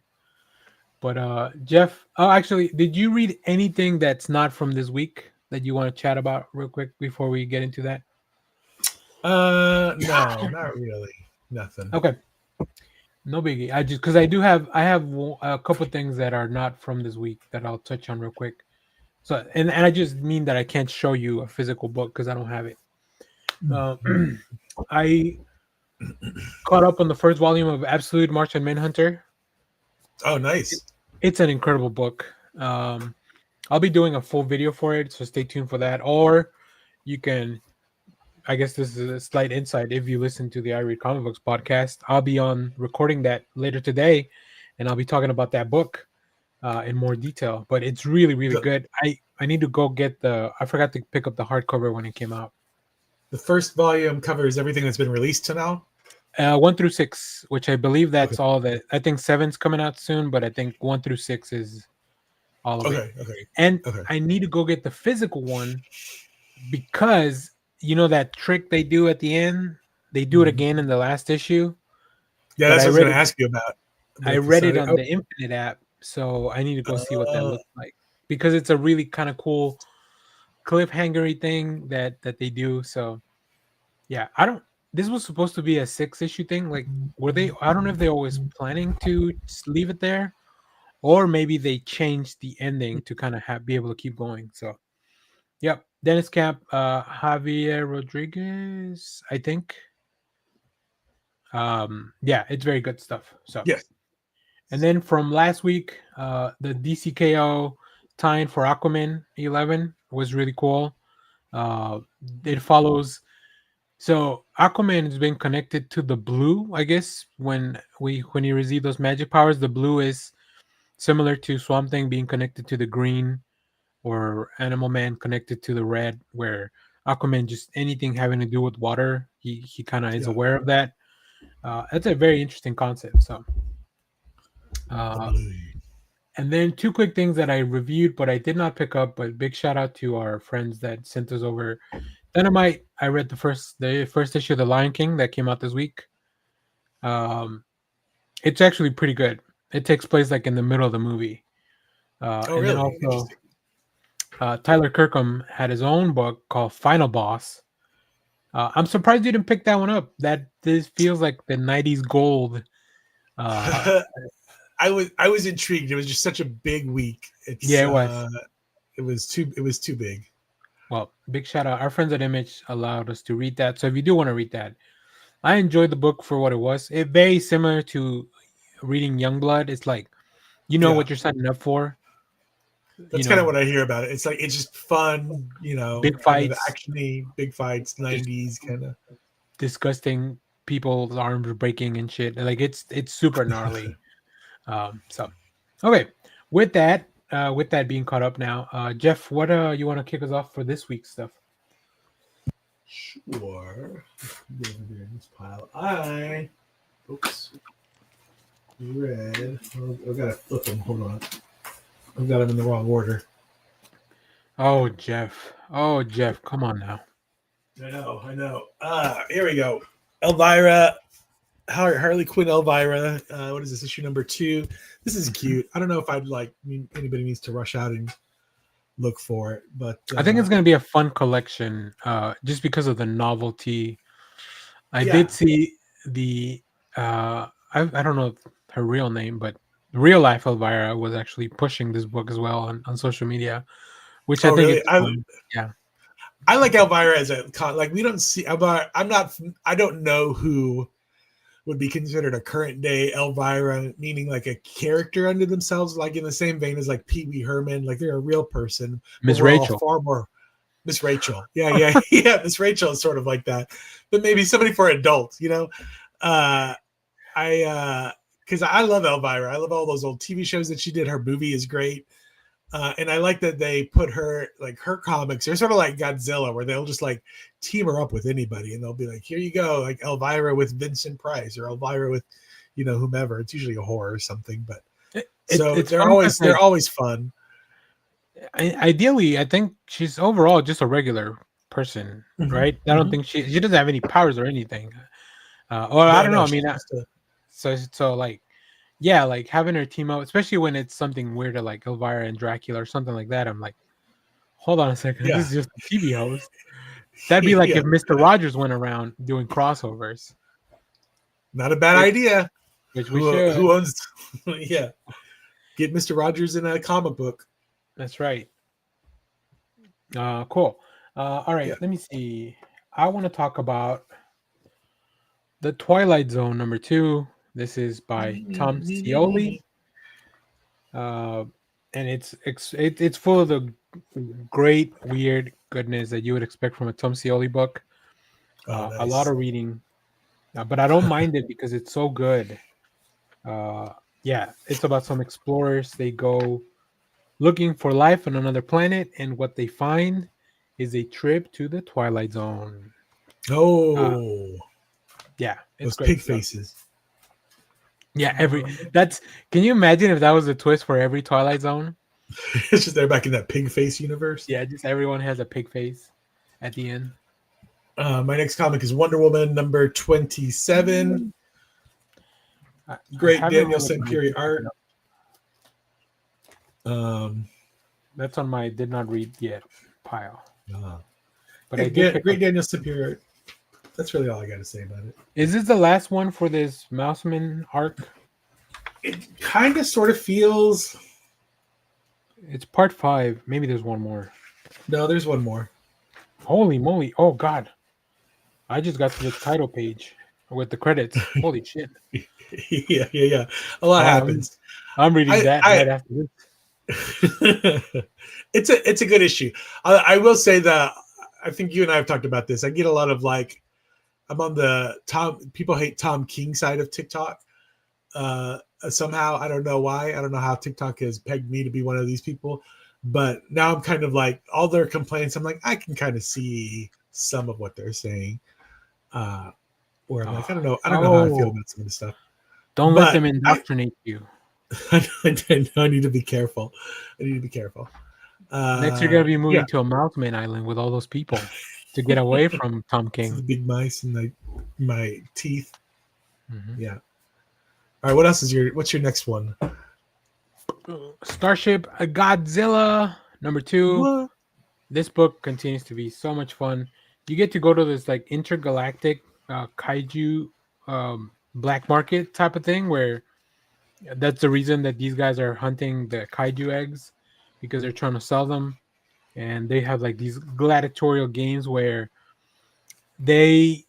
But Jeff, actually, did you read anything that's not from this week that you want to chat about real quick before we get into that? No, not really. Nothing. Okay. No biggie. Because I have a couple things that are not from this week that I'll touch on real quick. So, and I just mean that I can't show you a physical book because I don't have it. I caught up on the first volume of Absolute Martian Manhunter. Oh, nice. It's an incredible book. I'll be doing a full video for it, so stay tuned for that. Or you can, I guess this is a slight insight. If you listen to the I Read Comic Books podcast, I'll be on recording that later today, and I'll be talking about that book in more detail. But it's really, really good. I need to go get I forgot to pick up the hardcover when it came out. The first volume covers everything that's been released to now? 1 through 6, which I believe that's all that. I think 7's coming out soon, but I think 1 through 6 is all of it. Okay. And I need to go get the physical one because you know that trick they do at the end? They do it again in the last issue. Yeah, that's what I was going to ask you about. I read it on the Infinite app, so I need to go see what that looks like because it's a really kind of cool cliffhangery thing that they do. So yeah, I don't. This was supposed to be a 6-issue thing. Like, were they? I don't know if they're always planning to just leave it there, or maybe they changed the ending to kind of be able to keep going. So, yep. Dennis Camp, Javier Rodriguez, I think. Yeah, it's very good stuff. So yes. And then from last week, the DCKO tie-in for Aquaman 11 was really cool. It follows. So Aquaman has been connected to the blue, I guess. When he receives those magic powers, the blue is similar to Swamp Thing being connected to the green, or Animal Man connected to the red. Where Aquaman, just anything having to do with water, he kind of is aware of that. That's a very interesting concept. So. And then 2 quick things that I reviewed, but I did not pick up. But big shout out to our friends that sent us over Dynamite. I read the first issue of The Lion King that came out this week. It's actually pretty good. It takes place like in the middle of the movie. And really? Then also, Tyler Kirkham had his own book called Final Boss. I'm surprised you didn't pick that one up. This feels like the '90s gold. I was intrigued. It was just such a big week. It was. It was too big. Well, big shout out. Our friends at Image allowed us to read that. So if you do want to read that, I enjoyed the book for what it was. It's very similar to reading Youngblood. It's like, what you're signing up for. That's kind of what I hear about it. It's like, it's just fun, big fights, kind of actiony, big fights, 90s kind of disgusting, people's arms breaking and shit. Like it's super gnarly. So okay, with that being caught up now, Jeff, what you want to kick us off for this week's stuff? Sure. Get over there in this pile. I read. I've got to flip them. Hold on. I've got them in the wrong order. Oh, Jeff, come on now. I know. Here we go. Elvira, Harley Quinn Elvira. What is this, issue number 2? This is cute. I don't know if anybody needs to rush out and look for it, but I think it's going to be a fun collection, just because of the novelty. I did see the I don't know her real name, but real life Elvira was actually pushing this book as well on social media, which I think really? is fun. Yeah. I like Elvira as a we don't see Elvira. I don't know who would be considered a current day Elvira, meaning like a character unto themselves, like in the same vein as like Pee Wee Herman, like they're a real person. Miss Rachel. Far more Miss Rachel. Yeah. Miss Rachel is sort of like that, but maybe somebody for adults, because I love Elvira. I love all those old TV shows that she did. Her movie is great. And I like that they put her, like her comics, they're sort of like Godzilla, where they'll just like team her up with anybody and they'll be like, here you go, like Elvira with Vincent Price or Elvira with, whomever. It's usually a horror or something, but they're always fun. Ideally, I think she's overall just a regular person, right? I don't think she doesn't have any powers or anything. I don't know. I mean, so like, yeah, like having her team up, especially when it's something weird like Elvira and Dracula or something like that. I'm like, hold on a second, this is just a TV host. That'd be like if Mr. Rogers went around doing crossovers. Not a bad idea. Which we should. Who owns? Yeah, get Mr. Rogers in a comic book. That's right. Cool. All right, let me see. I want to talk about the Twilight Zone number 2. This is by Tom Scioli, and it's full of the great weird goodness that you would expect from a Tom Scioli book. Nice. A lot of reading, but I don't mind it because it's so good. It's about some explorers. They go looking for life on another planet, and what they find is a trip to the Twilight Zone. Oh, it's those great pig stuff. faces. Yeah, can you imagine if that was a twist for every Twilight Zone? It's just they're back in that pig face universe. Yeah, just everyone has a pig face at the end. My next comic is Wonder Woman number 27. I Great haven't Daniel read it, but I Samperi did pick art. it up. Um, That's on my did not read yet pile. But yeah, I did pick great up. Daniel Samperi art. That's really all I got to say about it. Is this the last one for this Mouseman arc? It kind of sort of feels. It's part 5. Maybe there's one more. No, there's one more. Holy moly! Oh god, I just got to the title page with the credits. Holy shit! Yeah. A lot happens. I'm reading that right after this. It's a good issue. I will say that I think you and I have talked about this. I get a lot of like, I'm on the people hate Tom King side of TikTok. Somehow I don't know why. I don't know how TikTok has pegged me to be one of these people, but now I'm kind of like all their complaints. I'm like, I can kind of see some of what they're saying. Where I'm like, I don't know how I feel about some of this stuff. Don't let them indoctrinate you. I need to be careful. Next, you're gonna be moving to a Mouseman Island with all those people to get away from Tom King. The big mice and my teeth. Mm-hmm. Yeah. All right. What else is what's your next one? Starship Godzilla #2. What? This book continues to be so much fun. You get to go to this like intergalactic kaiju black market type of thing where that's the reason that these guys are hunting the kaiju eggs, because they're trying to sell them. And they have like these gladiatorial games where they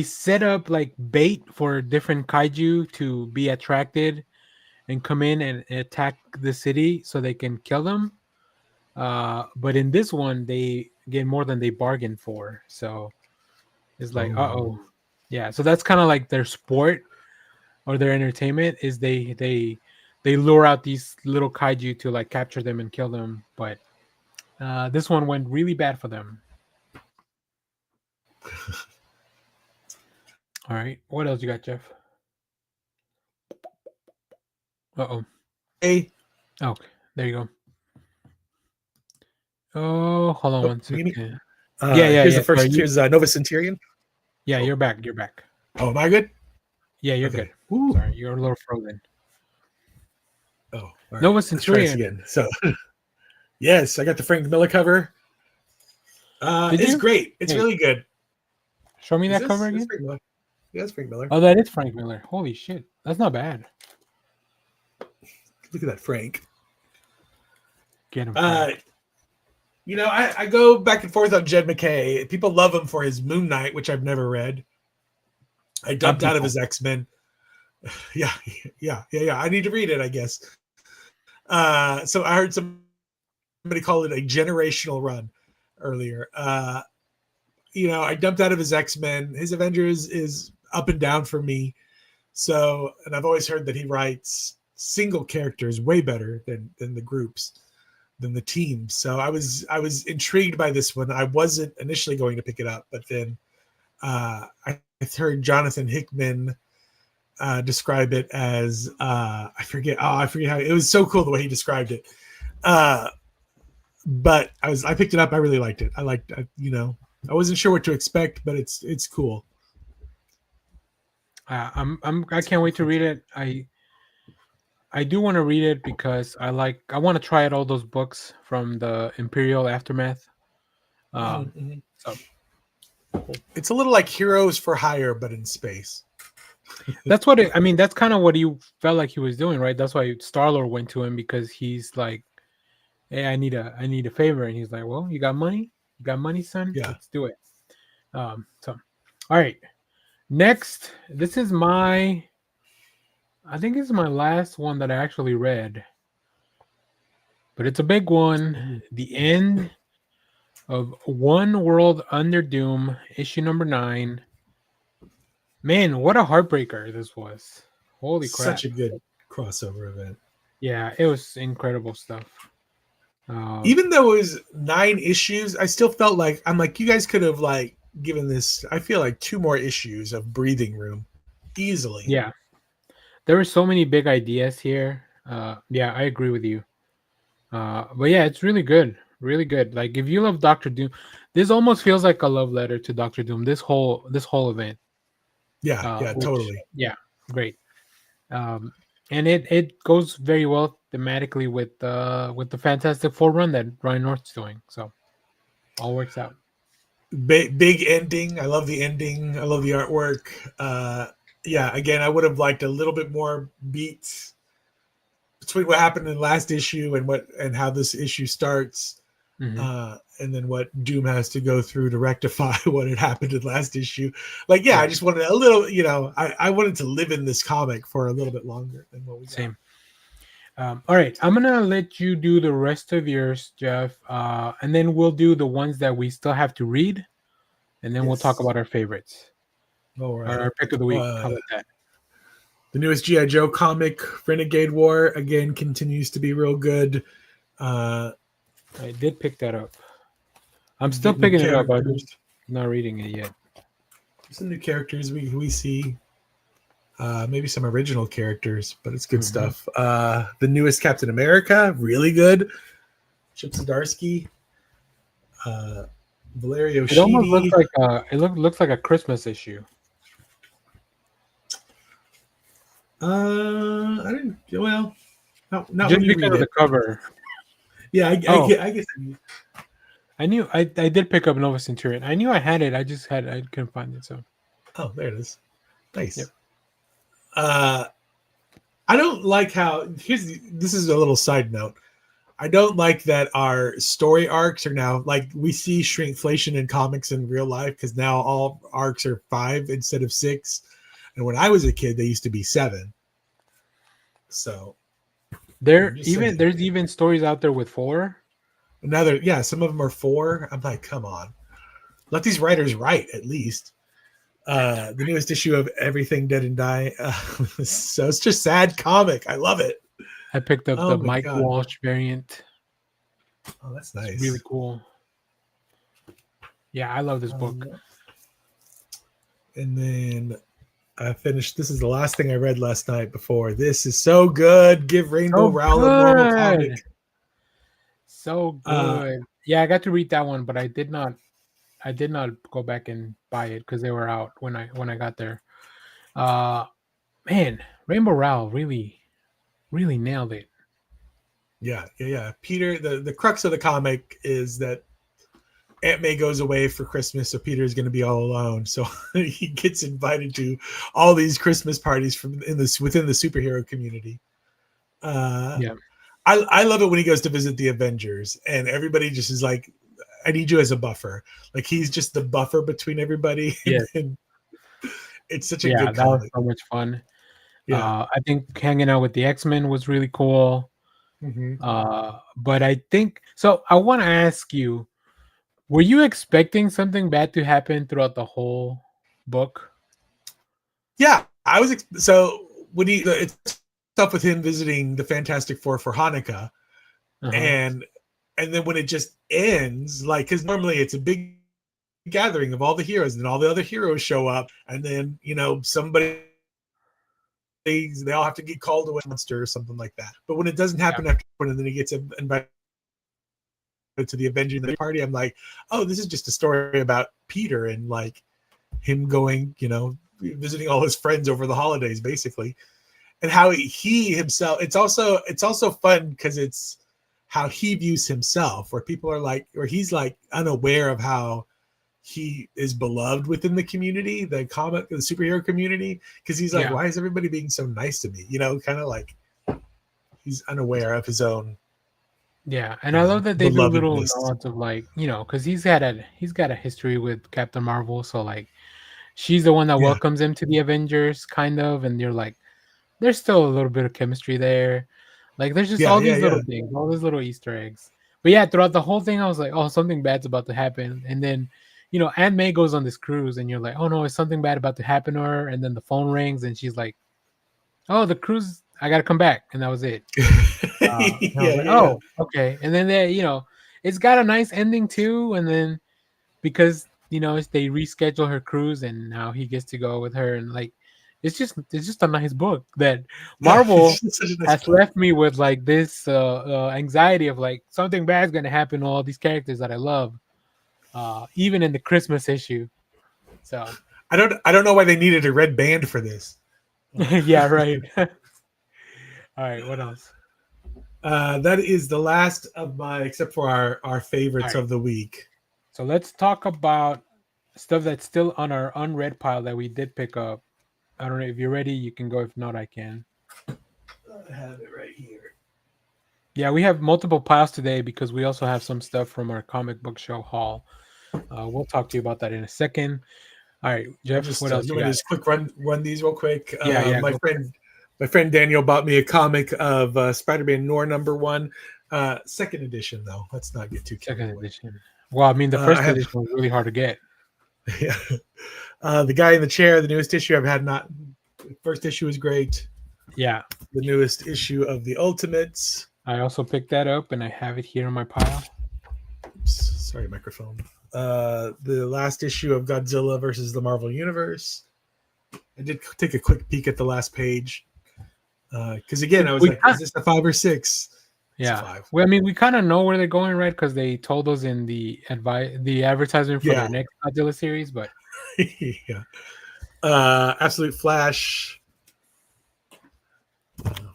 set up like bait for different kaiju to be attracted and come in and attack the city so they can kill them. But in this one, they get more than they bargained for. So it's like, yeah. So that's kind of like their sport or their entertainment is they lure out these little kaiju to like capture them and kill them. But this one went really bad for them. All right. What else you got, Jeff? Hey. Okay. There you go. Oh, hold on 1 second. Here's the first. Here's Nova Centurion. Yeah, you're back. You're back. Oh, am I good? Yeah, you're good. Ooh. Sorry, you're a little frozen. Oh, right. Nova Centurion again. So, yes, I got the Frank Miller cover. It's great. It's really good. Show me that cover again. Yeah, it's Frank Miller. Oh, that is Frank Miller. Holy shit, that's not bad. Look at that, Frank. Get him. Frank. I go back and forth on Jed McKay. People love him for his Moon Knight, which I've never read. I dumped out of his X-Men. Yeah. I need to read it, I guess. So I heard somebody call it a generational run earlier. I dumped out of his X-Men. His Avengers is up and down for me. So, and I've always heard that he writes single characters way better than the groups, than the teams. So I was intrigued by this one. I wasn't initially going to pick it up, but then I heard Jonathan Hickman describe it as I forget how it was so cool the way he described it. But I picked it up. I really liked it. I wasn't sure what to expect, but it's cool. I can't wait to read it. I do want to read it because I want to try out all those books from the Imperial Aftermath. So it's a little like Heroes for Hire, but in space. That's what that's kind of what he felt like he was doing, right? That's why Star-Lord went to him, because he's like, hey, I need a favor. And he's like, well, you got money? You got money, son? Yeah. Let's do it. All right. Next, this is I think this is my last one that I actually read. But it's a big one. The End of One World Under Doom, issue number 9. Man, what a heartbreaker this was. Holy crap. Such a good crossover event. Yeah, it was incredible stuff. Even though it was 9 issues, I still felt like, you guys could have given this, I feel like 2 more issues of breathing room easily. Yeah. There were so many big ideas here. Yeah, I agree with you. But yeah, it's really good. Really good. Like, if you love Doctor Doom, this almost feels like a love letter to Doctor Doom. This whole event. Yeah, totally. Yeah, great. And it goes very well thematically with the Fantastic Four run that Ryan North's doing. So all works out. Big ending. I love the ending. I love the artwork. Yeah, again, I would have liked a little bit more beats between what happened in the last issue and how this issue starts. And then what Doom has to go through to rectify what had happened in last issue. Like, yeah, I just wanted a little, I wanted to live in this comic for a little bit longer than what we got. Same. All right, I'm gonna let you do the rest of yours, Jeff, and then we'll do the ones that we still have to read, and then we'll talk about our favorites. All right. Our pick of the week. How about that? The newest G.I. Joe comic, Renegade War, again continues to be real good. I did pick that up. I'm still picking it up. I'm just not reading it yet. Some new characters we see. Maybe some original characters, but it's good stuff. The newest Captain America, really good. Chip Zdarsky. Valerio It almost Sheedy. looks like looks like a Christmas issue. I didn't. Well, not just when you because read of the it. cover. Yeah, I guess. I knew I did pick up Nova Centurion. I knew I had it. I couldn't find it. So. Oh, there it is. Nice. Yep. I don't like how this is a little side note. I don't like that our story arcs are now like we see shrinkflation in comics in real life because now all arcs are 5 instead of 6. And when I was a kid, they used to be 7. So there's even stories out there with 4. Some of them are 4. I'm like, come on, let these writers write at least. The newest issue of Everything Dead and Die. So it's just sad comic. I love it. I picked up the Mike Walsh variant. Oh, that's nice. It's really cool. Yeah, I love this book. And then I finished. This is the last thing I read last night before. This is so good. Give Rainbow Rowell a normal comic. So good. Yeah, I got to read that one, but I did not go back and buy it because they were out when I got there. Man, Rainbow Rowell really nailed it. Yeah. Peter, the crux of the comic is that Aunt May goes away for Christmas, so Peter's going to be all alone. So he gets invited to all these Christmas parties within the superhero community. I love it when he goes to visit the Avengers, and everybody just is like, I need you as a buffer. Like he's just the buffer between everybody. Yeah. And it's such a good comic. That was so much fun. Yeah. I think hanging out with the X-Men was really cool. But I think so. I want to ask you, were you expecting something bad to happen throughout the whole book? Yeah, I was. So when it's stuff with him visiting the Fantastic Four for Hanukkah, and then when it just ends, like, because normally it's a big gathering of all the heroes, and all the other heroes show up, and then somebody. They all have to get called away, monster or something like that. But when it doesn't happen after, and then he gets invited to the Avengers party, I'm like, oh, this is just a story about Peter and like him going, visiting all his friends over the holidays, basically, and how he himself. It's also fun because it's how he views himself, where people are like, or he's like unaware of how he is beloved within the community, the superhero community, because he's like, why is everybody being so nice to me? Kind of like he's unaware of his own. Yeah, and I love that they do little nods of like, because he's got a history with Captain Marvel, so like she's the one that welcomes him to the Avengers, kind of, and you're like, there's still a little bit of chemistry there. Like there's just all these little things, all these little Easter eggs. But yeah, throughout the whole thing, I was like, oh, something bad's about to happen, and then. Aunt May goes on this cruise, and you're like, oh no, is something bad about to happen to her? And then the phone rings, and she's like, oh, the cruise, I gotta come back, and that was it. Oh, okay. And then it's got a nice ending too. And then because they reschedule her cruise, and now he gets to go with her, and like it's just a nice book that Marvel has left me with like this anxiety of like something bad's gonna happen to all these characters that I love. Even in the Christmas issue. So I don't know why they needed a red band for this. Yeah, right. All right, what else? That is the last of my, except for our favorites All right. of the week. So let's talk about stuff that's still on our unread pile that we did pick up. I don't know if you're ready. You can go. If not, I can. I have it right here. Yeah, we have multiple piles today because we also have some stuff from our comic book show haul. We'll talk to you about that in a second. All right, Jeff, Just, what else you you want to got? just quick run these real quick? Yeah, My go for it. my friend Daniel bought me a comic of Spider-Man Noir #1, second edition though. Let's not get too carried Second away. edition. Well, I mean, the I first have edition was really hard to get. yeah. The Guy in the Chair, the newest issue. I've had not. First issue was great. Yeah, The newest issue of the Ultimates. I also picked that up and I have it here in my pile. Oops, sorry, microphone. The last issue of Godzilla versus the Marvel Universe. I did take a quick peek at the last page. Because again, I was like, is this a 5 or 6? Yeah. 5. Well, I mean, we kind of know where they're going, right? Because they told us in the advertisement for Yeah. their next Godzilla series. But yeah. Absolute Flash.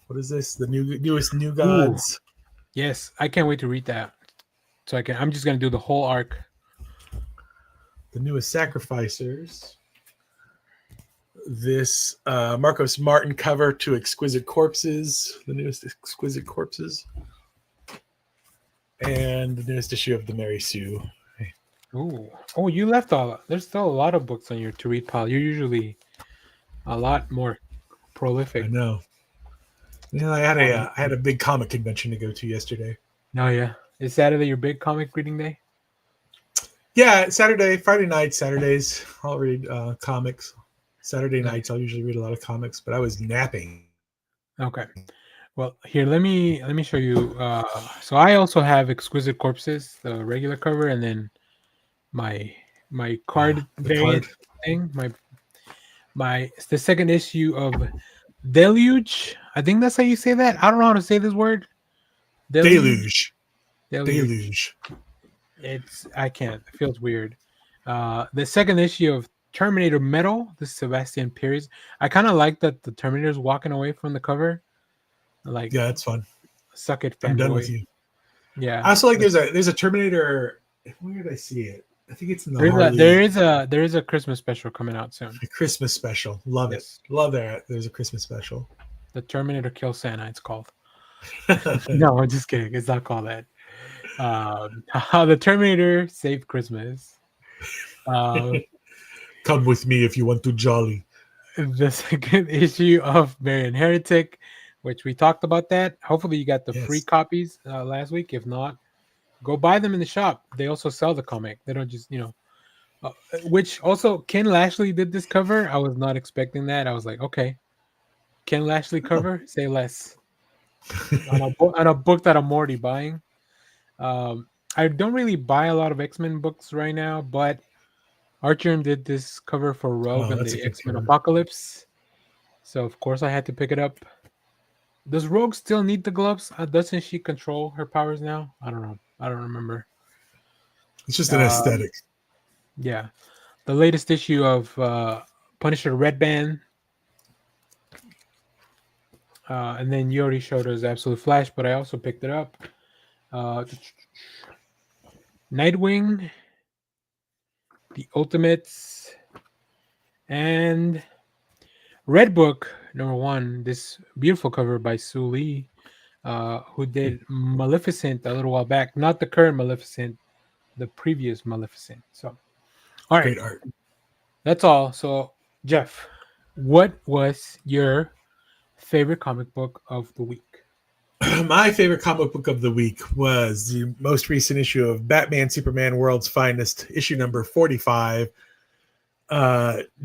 What is this? The newest New Gods. Yes, I can't wait to read that. So I'm just gonna do the whole arc. The newest Sacrificers. This Marcos Martin cover to Exquisite Corpses. The newest Exquisite Corpses. And the newest issue of the Mary Sue. Ooh. Oh, you left there's still a lot of books on your to read pile. You're usually a lot more prolific. I know. Yeah, I had a big comic convention to go to yesterday. Oh yeah. Is Saturday your big comic reading day? Yeah, Friday nights, Saturdays, I'll read comics. Saturday nights, I'll usually read a lot of comics, but I was napping. Okay. Well, here, let me show you. So I also have Exquisite Corpses, the regular cover, and then my card variant thing. It's the second issue of Deluge. I think that's how you say that. I don't know how to say this word. Deluge. I can't. It feels weird. The second issue of Terminator Metal. This is Sebastian Perez. I kind of like that the Terminator's walking away from the cover. Like, yeah, it's fun. Suck it, fanboy. I'm done with you. Yeah. I also like there's a Terminator. Where did I see it? I think it's in the there is a Christmas special coming out soon. A Christmas special. Love it. Love that. There's a Christmas special. The Terminator Kills Santa, it's called. No, I'm just kidding. It's not called that. How the Terminator Saved Christmas. Come with me if you want to jolly. The second issue of Marian Heretic, which we talked about that. Hopefully you got the free copies last week. If not, go buy them in the shop. They also sell the comic. They don't just, which also Ken Lashley did this cover. I was not expecting that. I was like, okay, Ken Lashley cover, say less. on a book that I'm already buying. I don't really buy a lot of X-Men books right now, but Archer did this cover for Rogue and the X-Men Apocalypse. So of course I had to pick it up. Does Rogue still need the gloves? Doesn't she control her powers now? I don't know. I don't remember. It's just an aesthetic. Yeah. The latest issue of Punisher Red Band. And then you already showed us Absolute Flash, but I also picked it up. Nightwing, The Ultimates, and Red Book #1. This beautiful cover by Sue Lee, who did Maleficent a little while back. Not the current Maleficent, the previous Maleficent. So, all right, great art. That's all. So, Jeff, what was your favorite comic book of the week? My favorite comic book of the week was the most recent issue of Batman Superman World's Finest, issue number 45.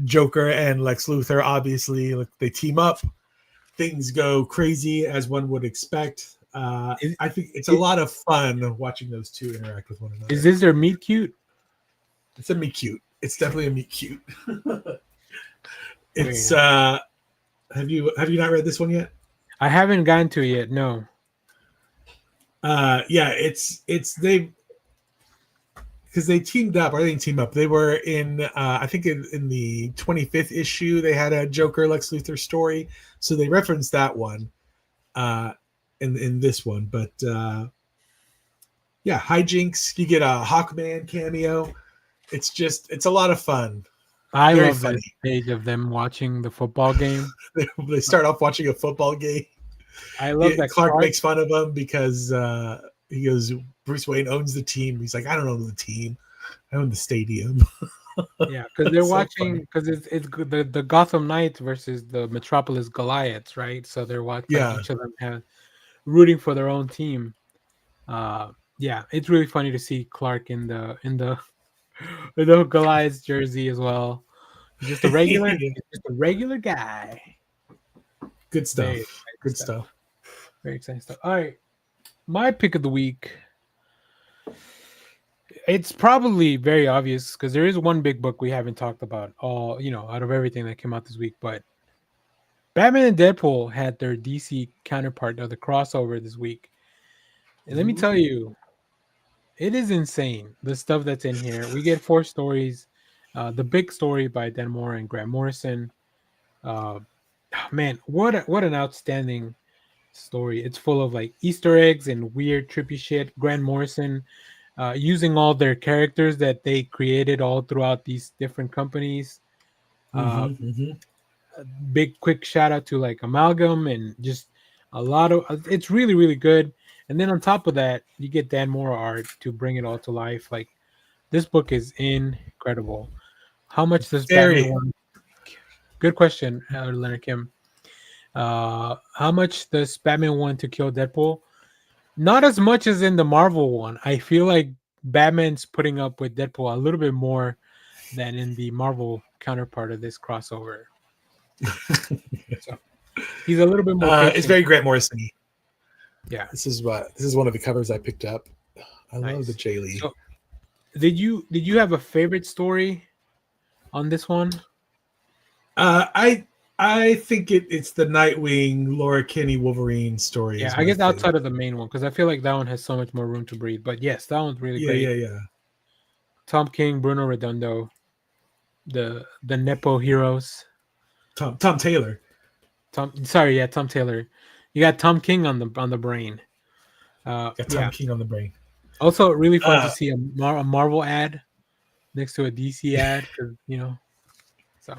Joker and Lex Luthor, obviously, they team up. Things go crazy as one would expect. I think it's a lot of fun watching those two interact with one another. Is this their meet cute? It's a meet cute. It's definitely a meet cute. It's have you not read this one yet? I haven't gotten to it yet. No. Yeah, it's they because they teamed up. Or they didn't team up. They were in I think in the 25th issue they had a Joker Lex Luthor story, so they referenced that one. in this one. But yeah, hijinks. You get a Hawkman cameo. It's a lot of fun. I Very love the funny. stage of them watching the football game. They start off watching a football game. I love that Clark makes fun of him because he goes, Bruce Wayne owns the team. He's like, I don't own the team. I own the stadium. Yeah, because they're So watching because it's the Gotham Knights versus the Metropolis Goliaths, right? So they're watching Yeah. each of them have rooting for their own team. Yeah, it's really funny to see Clark in the Goliaths jersey as well. He's just a regular, Yeah. he's just a regular guy. Good stuff. Very Good stuff. Very exciting stuff. All right, my pick of the week. It's probably very obvious because there is one big book we haven't talked about out of everything that came out this week. But Batman and Deadpool had their DC counterpart of the crossover this week. And let me tell you, it is insane, the stuff that's in here. We get 4 stories. The big story by Dan Mora and Grant Morrison. Man, what an outstanding story. It's full of like Easter eggs and weird trippy shit. Grant Morrison using all their characters that they created all throughout these different companies. Big quick shout out to like Amalgam and just a lot of it's really, really good. And then on top of that, you get Dan Mora art to bring it all to life. Like this book is incredible. How much does Batman want? Good question, Leonard Kim. How much does Batman want to kill Deadpool? Not as much as in the Marvel one. I feel like Batman's putting up with Deadpool a little bit more than in the Marvel counterpart of this crossover. So he's a little bit more. It's very Grant Morrison-y. Yeah, this is one of the covers I picked up. I love the Jay Lee. So, did you have a favorite story on this one? I think it's the Nightwing Laura Kinney Wolverine story. Yeah, I guess outside of the main one because I feel like that one has so much more room to breathe. But yes, that one's really great. Yeah. Tom King, Bruno Redondo, the Nepo heroes. Tom Taylor. Tom Taylor. You got Tom King on the brain. Tom King on the brain. Also, really fun to see a Marvel ad next to a DC ad because so.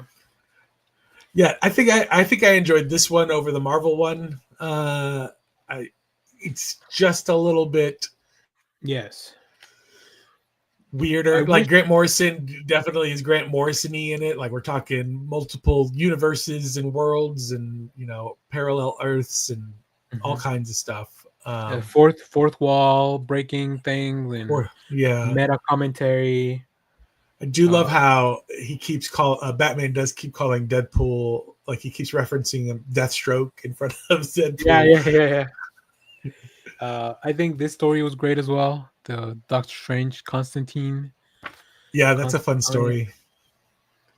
Yeah, I think I enjoyed this one over the Marvel one. It's just a little bit weirder. Like Grant Morrison definitely is Grant Morrison-y in it. Like we're talking multiple universes and worlds and parallel Earths and all kinds of stuff. Fourth wall breaking things and meta commentary. I do love how he keeps Batman does keep calling Deadpool, like he keeps referencing Deathstroke in front of Deadpool. Yeah. I think this story was great as well. The Doctor Strange Constantine. Yeah, that's a fun story.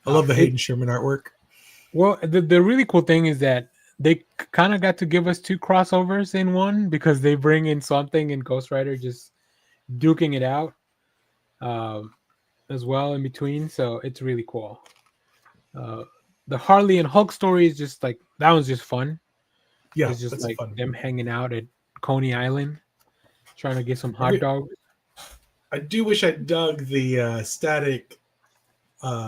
I love the Hayden Sherman artwork. Well, the really cool thing is that they kind of got to give us 2 crossovers in one because they bring in Swamp Thing and Ghost Rider just duking it out. As well in between, so it's really cool. The Harley and Hulk story is just like that one's just fun. Yeah, it's just like fun. them hanging out at Coney Island, trying to get some hot dogs. I do wish I dug the static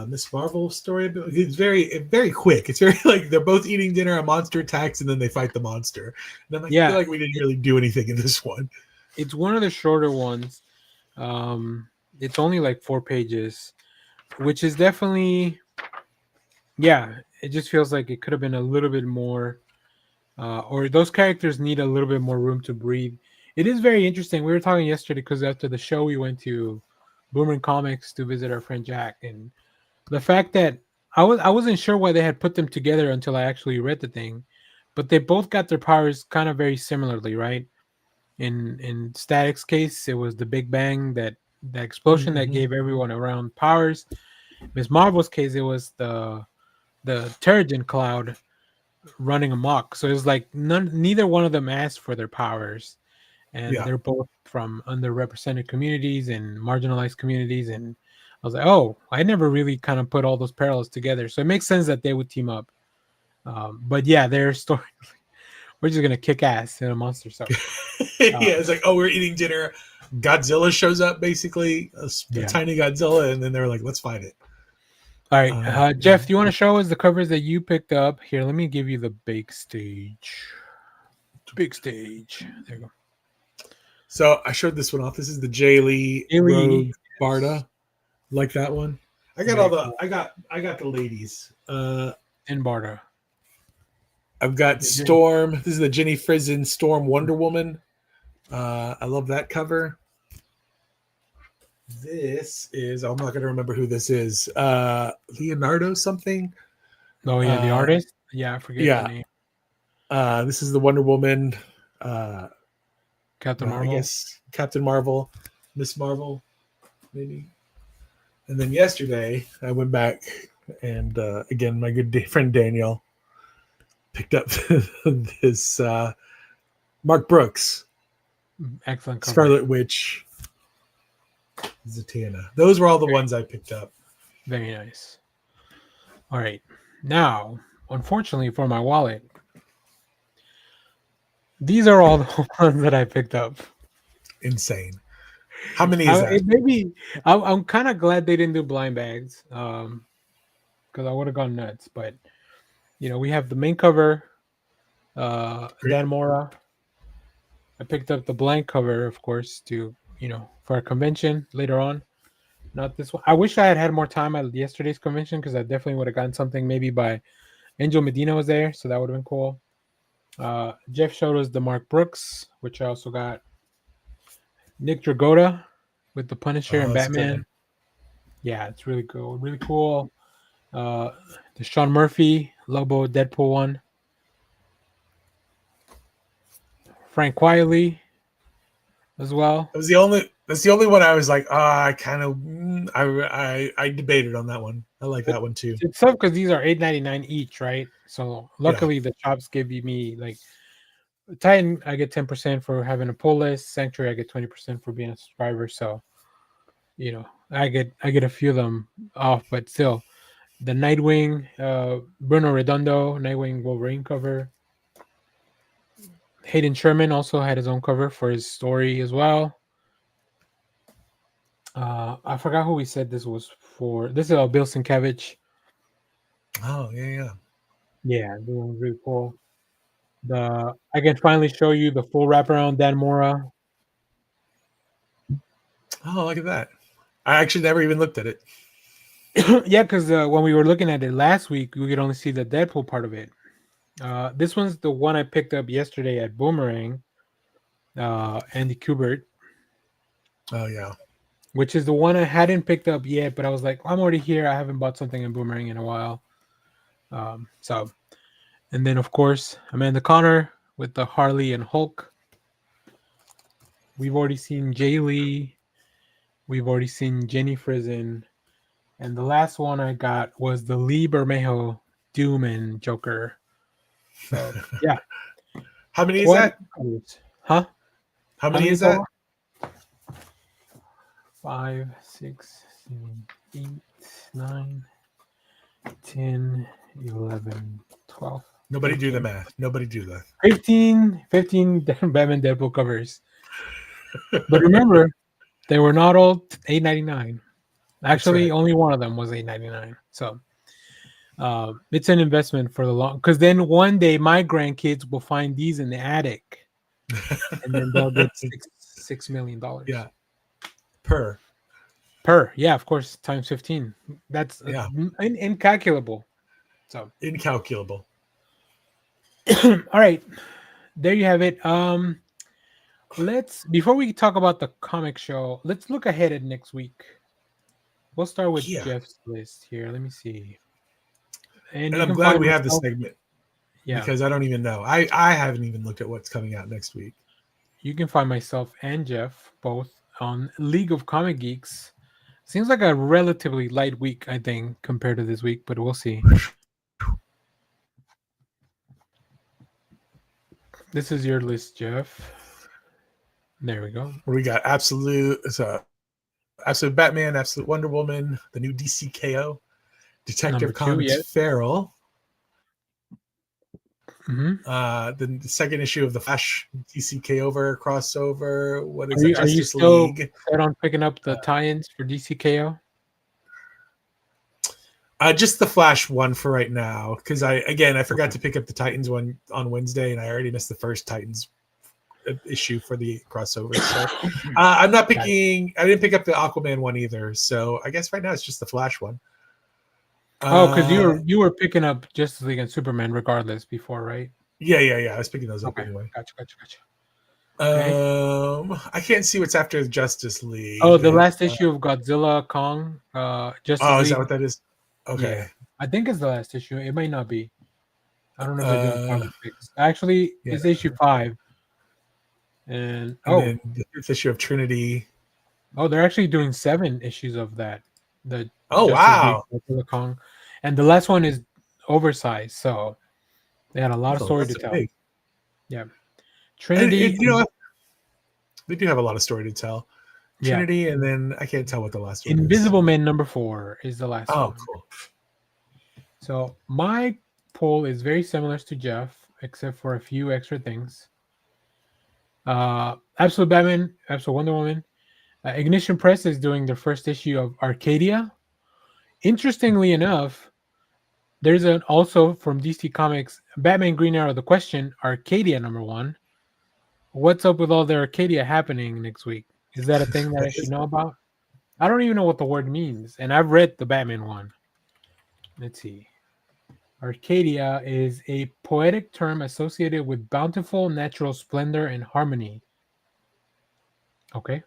Miss Marvel story. It's very, very quick. It's very like they're both eating dinner, a monster attacks, and then they fight the monster. And I'm like, I feel like we didn't really do anything in this one. It's one of the shorter ones. It's only like 4 pages, which is definitely, it just feels like it could have been a little bit more, or those characters need a little bit more room to breathe. It is very interesting. We were talking yesterday because after the show, we went to Boomerang Comics to visit our friend Jack, and the fact that I wasn't sure why they had put them together until I actually read the thing, but they both got their powers kind of very similarly, right? In Static's case, it was the Big Bang the explosion that gave everyone around powers. Miss Marvel's case, it was the Terrigen cloud running amok. So it was like neither one of them asked for their powers, and they're both from underrepresented communities and marginalized communities. And I was like, oh, I never really kind of put all those parallels together. So it makes sense that they would team up. But yeah, their story we're just gonna kick ass in a monster. So Yeah, it's like, oh, we're eating dinner. Godzilla shows up, basically a tiny Godzilla, and then they're like, let's fight it. All right, Jeff, do you want to show us the covers that you picked up? Here, let me give you the big stage. Big stage. There you go. So I showed this one off. This is the Jay Lee Rogue Barda. Like that one. I got all the. I got the ladies. In Barda. I've got Storm. This is the Jenny Frison Storm Wonder Woman. I love that cover. This is, I'm not going to remember who this is. Leonardo something. Oh, yeah, the artist? Yeah, I forget the name. This is the Wonder Woman. Captain Marvel. I guess Captain Marvel. Miss Marvel, maybe. And then yesterday, I went back and, again, my good friend Daniel picked up this Mark Brooks. Excellent cover. Scarlet Witch. Zatanna. Those were all the ones I picked up. Very nice. All right. Now, unfortunately for my wallet, these are all the ones that I picked up. Insane. How many is that? Maybe I'm kind of glad they didn't do blind bags, because I would have gone nuts. But we have the main cover, Dan Mora. I picked up the blank cover, of course, to for a convention later on. Not this one. I wish I had more time at yesterday's convention, because I definitely would have gotten something maybe by Angel Medina was there, so that would have been cool. Jeff showed us the Mark Brooks, which I also got. Nick Dragotta with the Punisher and Batman. Good. Yeah, it's really cool. Really cool. The Sean Murphy Lobo Deadpool one. Frank Quietly as well. That's the only one I was like, I kind of I debated on that one. I like that one too. It's tough because these are $8.99 each, right? So luckily the shops give me like Titan, I get 10% for having a pull list. Sanctuary, I get 20% for being a subscriber. So, I get a few of them off, but still, the Nightwing, Bruno Redondo, Nightwing Wolverine cover. Hayden Sherman also had his own cover for his story as well. I forgot who we said this was for. This is Bill Sienkiewicz. Oh yeah. Yeah, this one's really cool. I can finally show you the full wraparound Dan Mora. Oh, look at that. I actually never even looked at it. Yeah, because when we were looking at it last week, we could only see the Deadpool part of it. This one's the one I picked up yesterday at Boomerang. Andy Kubert. Oh, yeah. Which is the one I hadn't picked up yet, but I was like, I'm already here. I haven't bought something in Boomerang in a while. And then, of course, Amanda Connor with the Harley and Hulk. We've already seen Jay Lee. We've already seen Jenny Frison. And the last one I got was the Lee Bermejo Doom and Joker. So, yeah. How many is that? Huh? How many is that? 5, 6, 7, 8, 9, 10, 11, 12. Nobody 15. Do the math. Nobody do that. 15 Batman Deadpool covers. But remember, they were not all $8.99. Actually, right. Only one of them was $8.99. So it's an investment for the long. Because then one day my grandkids will find these in the attic, and then they'll get $6 million. Yeah, per. Yeah, of course, times 15. That's incalculable. So incalculable. All right, there you have it. Before we talk about the comic show, let's look ahead at next week. We'll start with Jeff's list here. Let me see. And I'm glad we have this segment. Yeah, because I don't even know. I haven't even looked at what's coming out next week. You can find myself and Jeff both on League of Comic Geeks. Seems like a relatively light week, I think, compared to this week, but we'll see. This is your list, Jeff. There we go. We got Absolute Batman, Absolute Wonder Woman, the new DC KO, Detective Comics Feral. The second issue of the Flash DCKO crossover. What is Are it? you, are you Justice still League. set on picking up the tie-ins for DCKO? Just the Flash one for right now, because I forgot to pick up the Titans one on Wednesday, and I already missed the first Titans issue for the crossover. So I'm not picking. I didn't pick up the Aquaman one either. So I guess right now it's just the Flash one. Because you were picking up Justice League and Superman regardless before, right? Yeah. I was picking those up anyway. Gotcha. I can't see what's after the Justice League. Oh, the last issue of Godzilla Kong. Justice League. Is that what that is? Okay. Yeah. I think it's the last issue. It might not be. I don't know if they're doing comic books. Actually, it's issue 5. And then the 5th issue of Trinity. Oh, they're actually doing 7 issues of that. Wow. Godzilla Kong. And the last one is oversized, so they had a lot of story to tell. Big. Yeah. Trinity. They do have a lot of story to tell. Trinity, and then I can't tell what the last one Invisible is. Man number 4 is the last one. Oh, cool. So my poll is very similar to Jeff, except for a few extra things. Absolute Batman, Absolute Wonder Woman. Ignition Press is doing their first issue of Arcadia. Interestingly enough, there's also from DC Comics, Batman Green Arrow, The Question, Arcadia number 1. What's up with all the Arcadia happening next week? Is that a thing that I should know about? I don't even know what the word means, and I've read the Batman one. Let's see. Arcadia is a poetic term associated with bountiful natural splendor and harmony. Okay.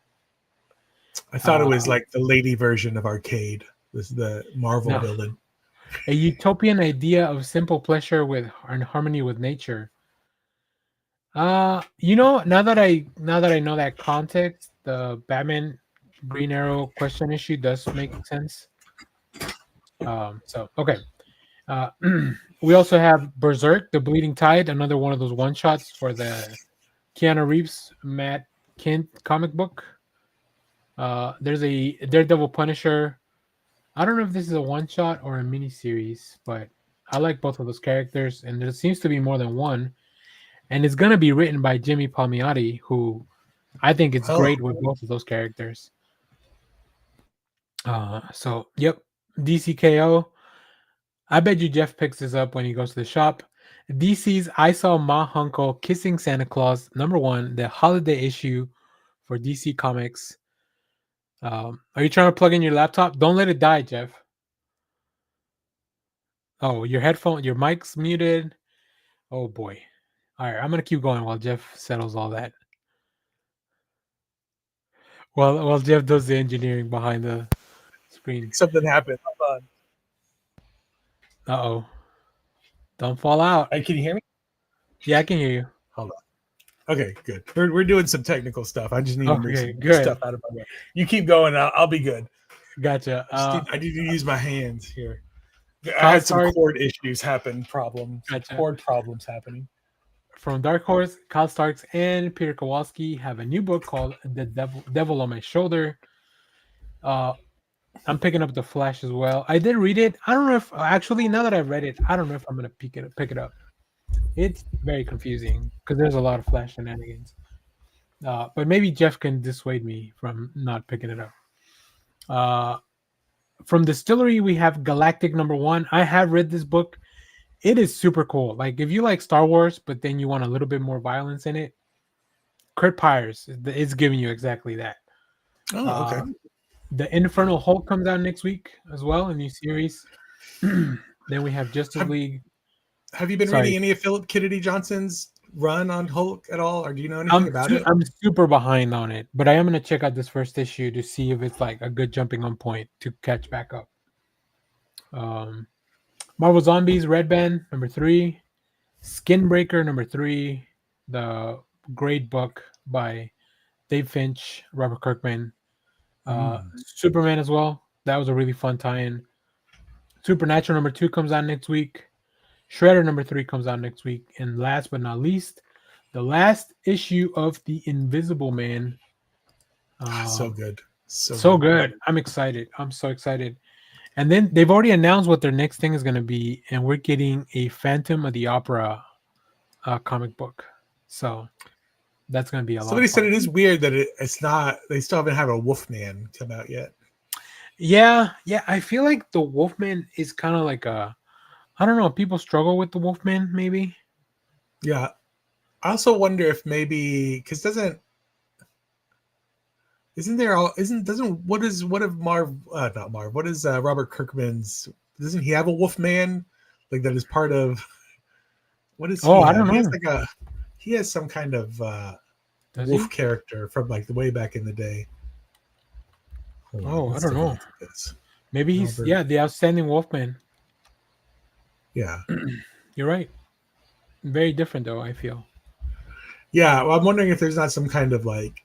I thought it was like the lady version of Arcade. This is the Marvel villain. A utopian idea of simple pleasure and harmony with nature. Now that I know that context, the Batman Green Arrow question issue does make sense. Okay. We also have Berserk, The Bleeding Tide, another one of those one shots for the Keanu Reeves Matt Kent comic book. There's a Daredevil Punisher. I don't know if this is a one shot or a mini series, but I like both of those characters, and there seems to be more than one. And it's gonna be written by Jimmy Palmiotti, who I think it's great with both of those characters. Yep, DCKO. I bet you Jeff picks this up when he goes to the shop. DC's I Saw Ma Hunko Kissing Santa Claus #1, the holiday issue for DC Comics. Are you trying to plug in your laptop? Don't let it die, Jeff. Oh, your mic's muted. Oh boy. All right, I'm gonna keep going while Jeff settles all that. While Jeff does the engineering behind the screen. Something happened. Hold on. Uh-oh. Don't fall out. Hey, can you hear me? Yeah, I can hear you. Hold on. Okay, good. We're doing some technical stuff. I just need to move some stuff out of my way. You keep going. I'll be good. Gotcha. I need to use my hands here. I had some cord issues problems. Gotcha. Cord problems happening. From Dark Horse, Kyle Starks and Peter Kowalski have a new book called The Devil on My Shoulder. I'm picking up The Flash as well. I did read it. I don't know if actually now that I've read it, I don't know if I'm gonna pick it up. It's very confusing because there's a lot of Flash shenanigans. But maybe Jeff can dissuade me from not picking it up. From Distillery, we have Galactic #1. I have read this book. It is super cool. Like if you like Star Wars, but then you want a little bit more violence in it, Kurt Pyers is giving you exactly that. Oh, okay. The Infernal Hulk comes out next week as well, a new series. Then we have Justice League. Have you been reading any of Philip Kennedy Johnson's run on Hulk at all, or do you know anything about it? I'm super behind on it, but I am going to check out this first issue to see if it's like a good jumping on point to catch back up. Marvel Zombies Red Band #3, Skinbreaker #3, the great book by Dave Finch, Robert Kirkman. Superman as well. That was a really fun tie-in. Supernatural #2 comes out next week. Shredder #3 comes out next week. And last but not least, the last issue of The Invisible Man. So good. So good. I'm excited. I'm so excited. And then they've already announced what their next thing is going to be. And we're getting a Phantom of the Opera comic book. So that's going to be a lot Somebody of said fun. it is weird that it's not. They still haven't had a Wolfman come out yet. Yeah. I feel like the Wolfman is kind of like a. I don't know. People struggle with the Wolfman, maybe. Yeah, I also wonder if maybe because isn't there all isn't doesn't what is what if Marv not Marv what is Robert Kirkman's doesn't he have a Wolfman like that is part of what does Oh, he I have? don't He has know. like he has some kind of Does wolf he? character from like the way back in the day. Hold on, Oh, I let's don't take a know. look at this. Maybe he's Albert, the outstanding Wolfman. yeah, You're right. Very different though, I feel. yeah. Well, I'm wondering if there's not some kind of like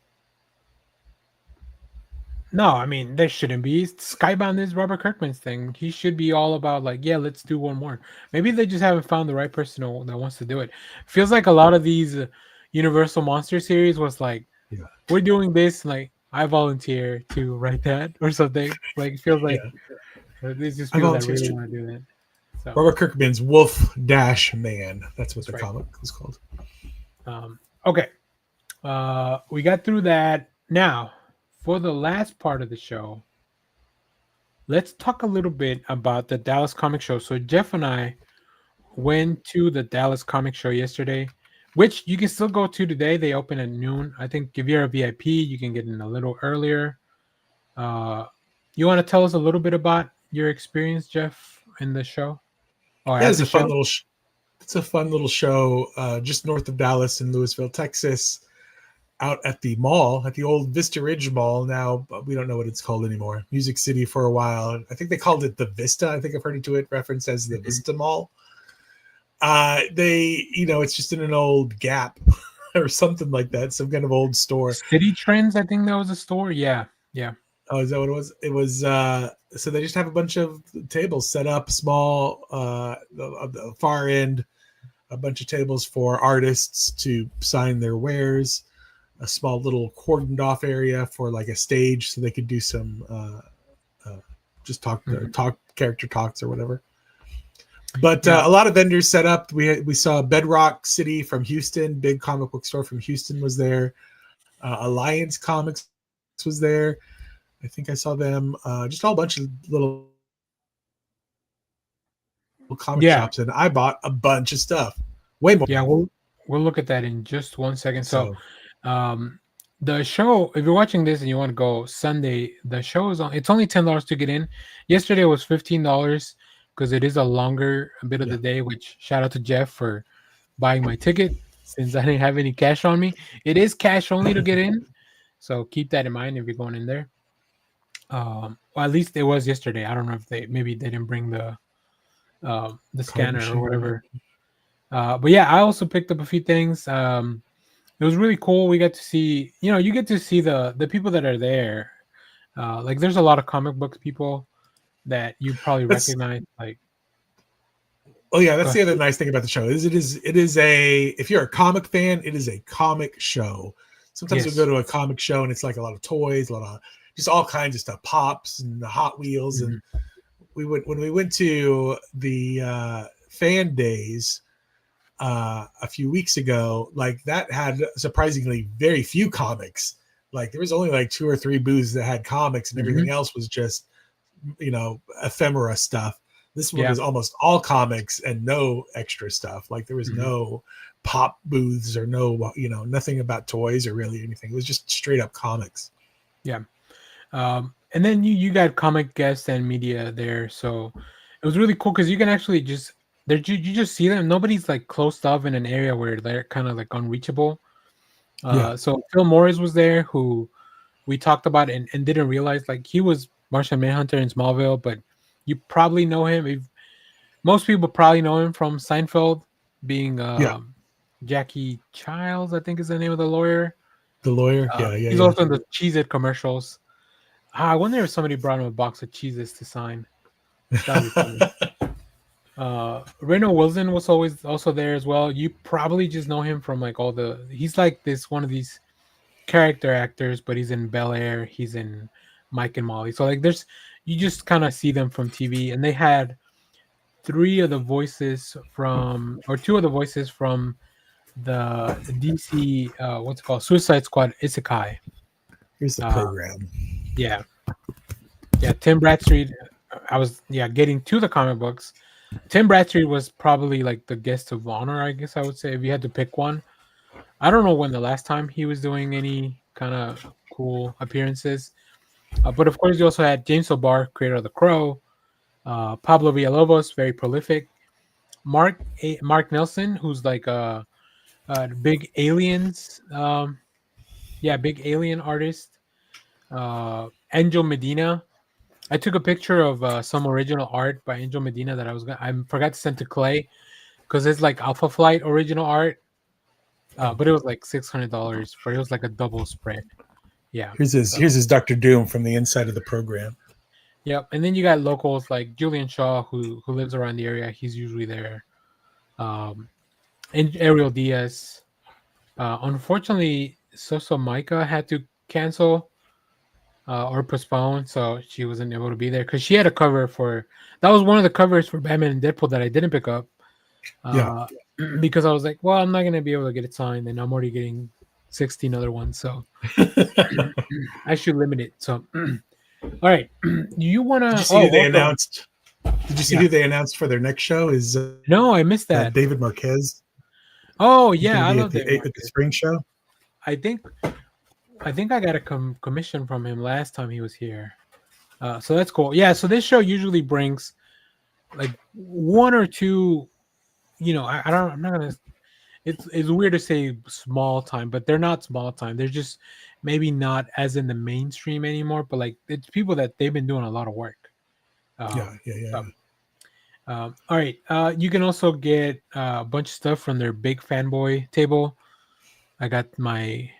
No, I mean there shouldn't be. Skybound is Robert Kirkman's thing. He should be all about like, yeah, let's do one more. Maybe they just haven't found the right person that wants to do it. Feels like a lot of these Universal Monster series was like, yeah, we're doing this, like I volunteer to write that or something. Like it feels like yeah. this just I people that volunteer really to want to do that. So Robert Kirkman's Wolf Dash Man. That's what that's the right. comic was called. Okay. We got through that. Now, for the last part of the show, let's talk a little bit about the Dallas Comic Show. So Jeff and I went to the Dallas Comic Show yesterday, which you can still go to today. They open at noon. I think if you're a VIP, you can get in a little earlier. You want to tell us a little bit about your experience, Jeff, in the show or Yeah, at it's the a fun show? little. It's a fun little show just north of Dallas in Louisville, Texas, out at the mall, at the old Vista Ridge Mall. Now we don't know what it's called anymore. Music City for a while. I think they called it the Vista. I think I've heard it referenced as the Vista Mall. It's just in an old Gap or something like that, some kind of old store. City Trends, I think that was a store. Yeah. Oh, is that what it was? It was so they just have a bunch of tables set up, small the far end, a bunch of tables for artists to sign their wares, a small little cordoned off area for like a stage so they could do some just talk character talks or whatever. But Yeah. a lot of vendors set up. We saw Bedrock City from Houston, big comic book store from Houston was there. Alliance Comics was there. I think I saw them. Just a whole bunch of little comic Yeah. shops, and I bought a bunch of stuff. Way more. Yeah, we'll look at that in just 1 second. So, So the show, if you're watching this and you want to go Sunday, the show is on. It's only $10 to get in. Yesterday was $15 because it is a longer bit of the day. Which shout out to Jeff for buying my ticket since I didn't have any cash on me. It is cash only to get in, so keep that in mind if you're going in there. Well, at least it was yesterday. I don't know if they didn't bring the scanner or machine. whatever. But yeah, I also picked up a few things. It was really cool. We get to see, you get to see the people that are there. Like there's a lot of comic books people that you probably recognize. Like, oh yeah, that's the other nice thing about the show is it is a if you're a comic fan, it is a comic show. Sometimes Yes. we go to a comic show and it's like a lot of toys, a lot of just all kinds of stuff, pops and the Hot Wheels. Mhm. And when we went to the fan days a few weeks ago, like that had surprisingly very few comics. Like there was only like 2 or 3 booths that had comics, and everything else was just ephemera stuff. This one was almost all comics and no extra stuff. Like there was no pop booths or no nothing about toys or really anything. It was just straight up comics. Yeah. And then you got comic guests and media there, so it was really cool because you can actually just you just see them. Nobody's like closed off in an area where they're kind of like unreachable. So Phil Morris was there, who we talked about and didn't realize like he was Martian Manhunter in Smallville, but you probably know him. Most people probably know him from Seinfeld, being Jackie Childs, I think is the name of the lawyer. The lawyer, He's also in the Cheez-It commercials. I wonder if somebody brought him a box of Cheez-Its to sign. That would be funny. Reno Wilson was always also there as well. You probably just know him from like he's like one of these character actors, but he's in Bel Air, he's in Mike and Molly. So like you just kind of see them from TV, and they had 2 of the voices from the DC what's it called, Suicide Squad Isekai. Here's the program. Yeah, Tim Bradstreet. I was getting to the comic books. Tim Bradstreet was probably like the guest of honor, I guess I would say, if you had to pick one. I don't know when the last time he was doing any kind of cool appearances, but of course you also had James O'Barr, creator of The Crow, Pablo Villalobos, very prolific, Mark Nelson, who's like a big aliens, big alien artist, Angel Medina. I took a picture of some original art by Angel Medina that I forgot to send to Clay because it's like Alpha Flight original art, but it was like $600 for it was like a double spread. Yeah. Here's his Dr. Doom from the inside of the program. Yep. And then you got locals like Julian Shaw who lives around the area. He's usually there. And Ariel Diaz. Unfortunately, Soso Micah had to cancel or postpone, so she wasn't able to be there because she had a cover for that was one of the covers for Batman and Deadpool that I didn't pick up. Because I was like, well, I'm not gonna be able to get it signed, and I'm already getting 16 other ones, so I should limit it. So, all right, do you want to? Did you see who they announced? Did you see who they announced for their next show? Is no, I missed that. David Marquez. Oh yeah, I love at the spring show. I think I got a commission from him last time he was here, so that's cool. Yeah, so this show usually brings like one or two. I'm not gonna. It's weird to say small time, but they're not small time. They're just maybe not as in the mainstream anymore. But like it's people that they've been doing a lot of work. All right. You can also get a bunch of stuff from their big fanboy table. I got my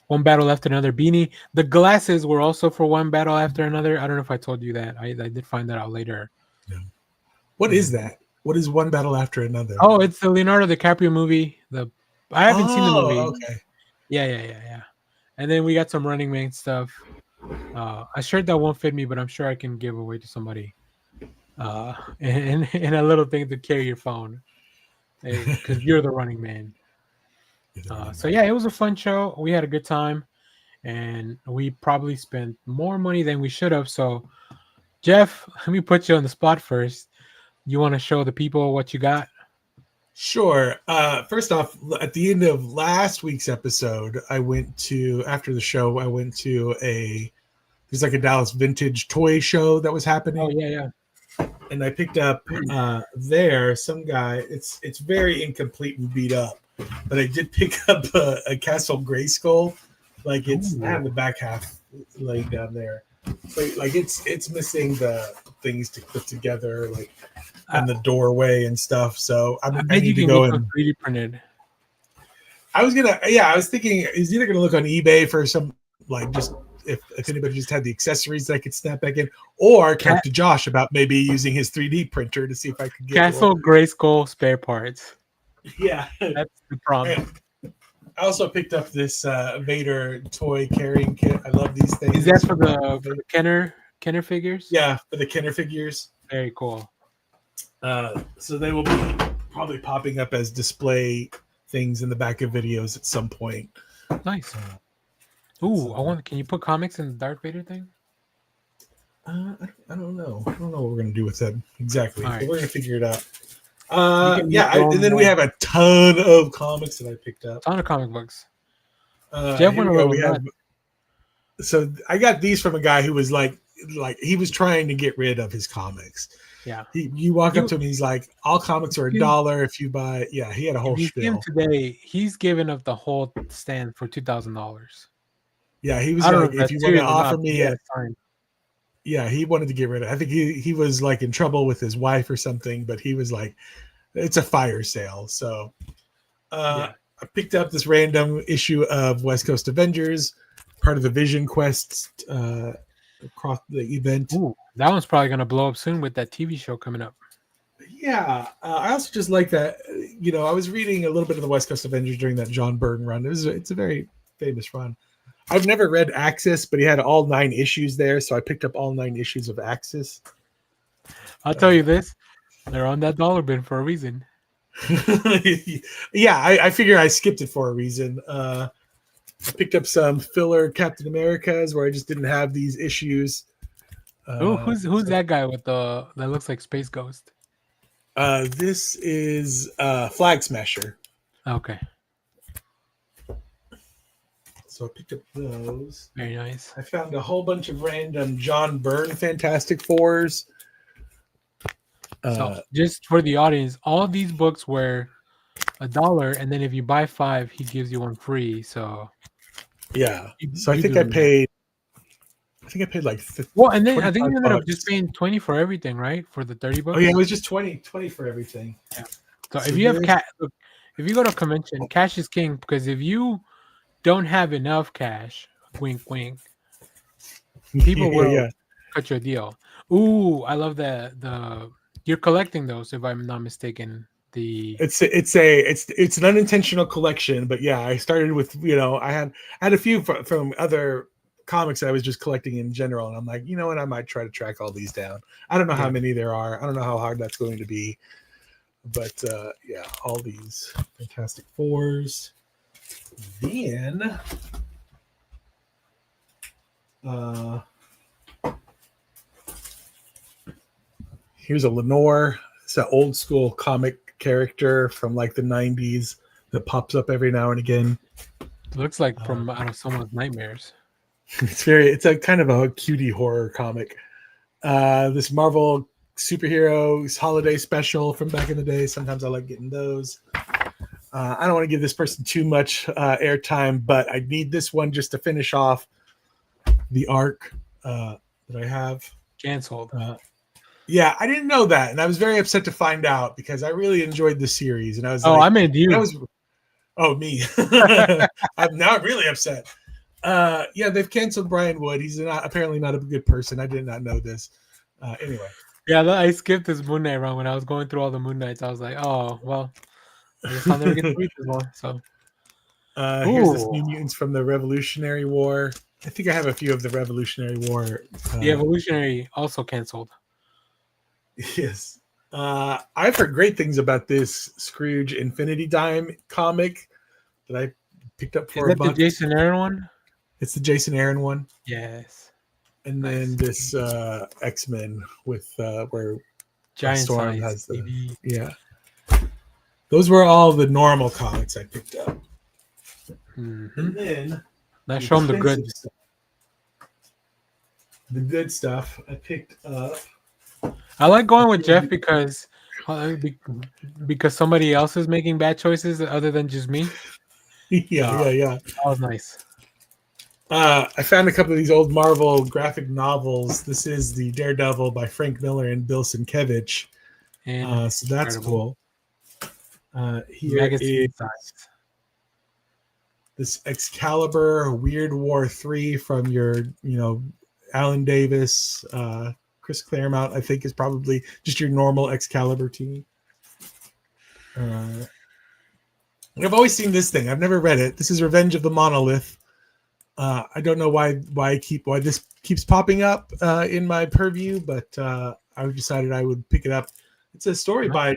One Battle After Another beanie. The glasses were also for One Battle After Another. I don't know if I told you that. I did find that out later. Yeah. What is that? What is One Battle After Another? Oh, it's the Leonardo DiCaprio movie. I haven't seen the movie. Okay. Yeah. And then we got some Running Man stuff. A shirt that won't fit me, but I'm sure I can give away to somebody. And a little thing to carry your phone, because you're the Running Man. So yeah, it was a fun show. We had a good time, and we probably spent more money than we should have. So, Jeff, let me put you on the spot first. You want to show the people what you got? Sure. First off, at the end of last week's episode, after the show, I went to there's like a Dallas vintage toy show that was happening. Oh yeah. And I picked up there some guy. It's very incomplete and beat up, but I did pick up a Castle Grayskull. Like I have the back half laid down there, but like it's missing the things to put together, like on the doorway and stuff. So I need to go and 3D printed. I was thinking is either gonna look on eBay for some like just. If anybody just had the accessories that I could snap back in, or talk to Josh about maybe using his 3D printer to see if I could get Castle Grayskull spare parts. Yeah, that's the problem. I also picked up this Vader toy carrying kit. I love these things. Is that for the Kenner figures? Yeah, for the Kenner figures. Very cool. So they will be probably popping up as display things in the back of videos at some point. Nice. Ooh, can you put comics in the Darth Vader thing? I don't know. I don't know what we're gonna do with that exactly. Right. But we're gonna figure it out. And then we have a ton of comics that I picked up. A ton of comic books. So I got these from a guy who was like he was trying to get rid of his comics. Yeah. You walk up to him, he's like, all comics are $1 if you buy. Yeah, he had a whole spiel. Today, he's giving up the whole stand for $2,000. Yeah, he was like, if you want to offer me yeah, he wanted to get rid of it. I think he was like in trouble with his wife or something, but he was like, it's a fire sale. So I picked up this random issue of West Coast Avengers, part of the Vision Quest across the event. Ooh, that one's probably going to blow up soon with that TV show coming up. Yeah, I also just like that. I was reading a little bit of the West Coast Avengers during that John Byrne run. It's a very famous run. I've never read Axis, but he had all 9 issues there, so I picked up all 9 issues of Axis. I'll tell you this: they're on that dollar bin for a reason. Yeah, I figure I skipped it for a reason. I picked up some filler Captain Americas where I just didn't have these issues. Who's that guy with the that looks like Space Ghost? This is Flag Smasher. Okay, So I picked up those. very nice. I found a whole bunch of random John Byrne Fantastic Fours. So just for the audience, all these books were $1, and then if you buy 5, he gives you one free. So yeah, You- so I you think do I that. paid. I think I paid like well, and then I think you 25 ended up bucks. just paying 20 for everything, right? For the 30 books. Oh yeah, it was just 20 for everything. So So if you have this- cash, if you go to a convention, cash is king, because if you don't have enough cash, wink, wink, people Yeah, will yeah. cut you a deal. Ooh, I love the you're collecting those, if I'm not mistaken. It's an unintentional collection, but yeah, I started with I had a few from other comics I was just collecting in general, and I'm like, you know what, I might try to track all these down. I don't know how many there are. I don't know how hard that's going to be, but yeah, all these Fantastic Fours. Then here's a Lenore. It's an old school comic character from like the 90s that pops up every now and again. Looks like from out of someone's nightmares. It's a kind of a cutie horror comic. This Marvel superheroes holiday special from back in the day. Sometimes I like getting those. I don't want to give this person too much airtime, but I need this one just to finish off the arc that I have. Canceled. Yeah, I didn't know that, and I was very upset to find out because I really enjoyed the series, and I was I meant you. Me. I'm now really upset. Yeah, they've canceled Brian Wood. He's apparently not a good person. I did not know this. Anyway. Yeah, I skipped this Moon Knight run when I was going through all the Moon Knights. I was like, oh well, I guess I'll never get to read this one. So here's this New Mutants from the Revolutionary War. I think I have a few of the Revolutionary War. The Evolutionary also canceled. Yes. I've heard great things about this Scrooge Infinity Dime comic that I picked up for Is that the Jason Aaron one? It's the Jason Aaron one. Yes. And then this X-Men with where Giant Storm size, has the baby. yeah. Those were all the normal comics I picked up. Mm-hmm. And then Now show them the good. stuff. The good stuff I picked up. I like going with Jeff because somebody else is making bad choices other than just me. Yeah. That was nice. I found a couple of these old Marvel graphic novels. This is the Daredevil by Frank Miller and Bill Sienkiewicz. So that's cool. Here is this Excalibur Weird War 3 from your, Alan Davis, Chris Claremont, I think is probably just your normal Excalibur team. I've always seen this thing. I've never read it. This is Revenge of the Monolith. I don't know why this keeps popping up in my purview, but I decided I would pick it up. It's a story by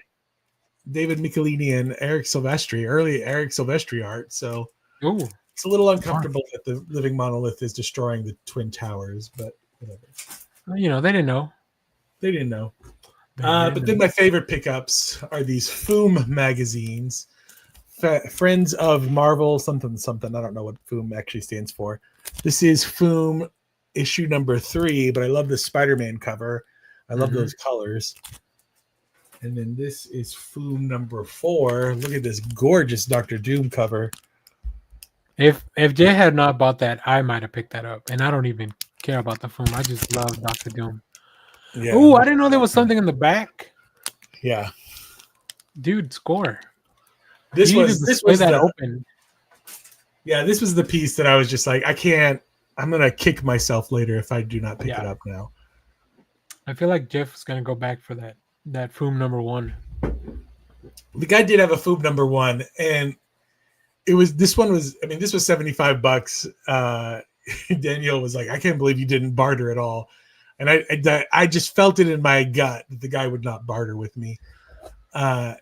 David Michelini and Eric Silvestri, early Eric Silvestri art. So it's a little uncomfortable that the living monolith is destroying the Twin Towers, but whatever. They didn't know. They didn't know. But then my favorite pickups are these FOOM magazines. Friends of Marvel, something. I don't know what FOOM actually stands for. This is FOOM issue number 3, but I love the Spider-Man cover. I love those colors. And then this is FOOM number 4. Look at this gorgeous Doctor Doom cover. If Jay had not bought that, I might have picked that up. And I don't even care about the FOOM. I just love Doctor Doom. Yeah. Oh, I didn't know there was something in the back. Yeah. Dude, score. This was that open. Yeah, this was the piece that I was just like, I'm gonna kick myself later if I do not pick it up now. I feel like Jeff is gonna go back for that FOOM number 1. The guy did have a FOOM number 1, and this was $75. Daniel was like, I can't believe you didn't barter at all. And I just felt it in my gut that the guy would not barter with me.